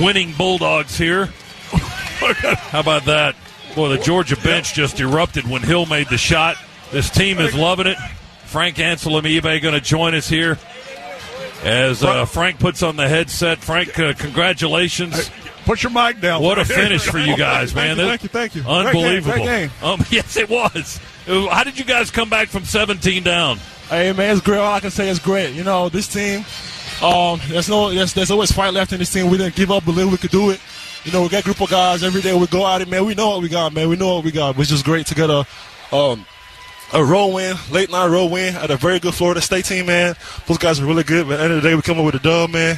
Speaker 6: winning Bulldogs here. How about that? Boy, the Georgia bench just erupted when Hill made the shot. This team is loving it. Frank Anselmive going to join us here as Frank puts on the headset. Frank, congratulations.
Speaker 2: Put your mic down.
Speaker 6: What a finish for you guys, man.
Speaker 10: Thank you.
Speaker 6: Unbelievable.
Speaker 10: Great game.
Speaker 6: Yes, it was. How did you guys come back from 17 down?
Speaker 10: Hey, man, it's great. All I can say is great. This team, there's always fight left in this team. We didn't give up, believe we could do it. We got a group of guys every day. We go out and, man, we know what we got, man. We know what we got. It was just great to get a road win, late night road win at a very good Florida State team, man. Those guys are really good, but at the end of the day, we come up with a dub, man.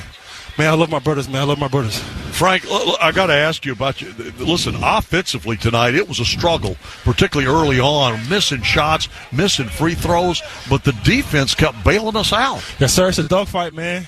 Speaker 10: Man, I love my brothers, man. I love my brothers.
Speaker 2: Frank, I got to ask you about you. Listen, offensively tonight, it was a struggle, particularly early on, missing shots, missing free throws, but the defense kept bailing us out.
Speaker 10: Yes, sir. It's a dogfight, man.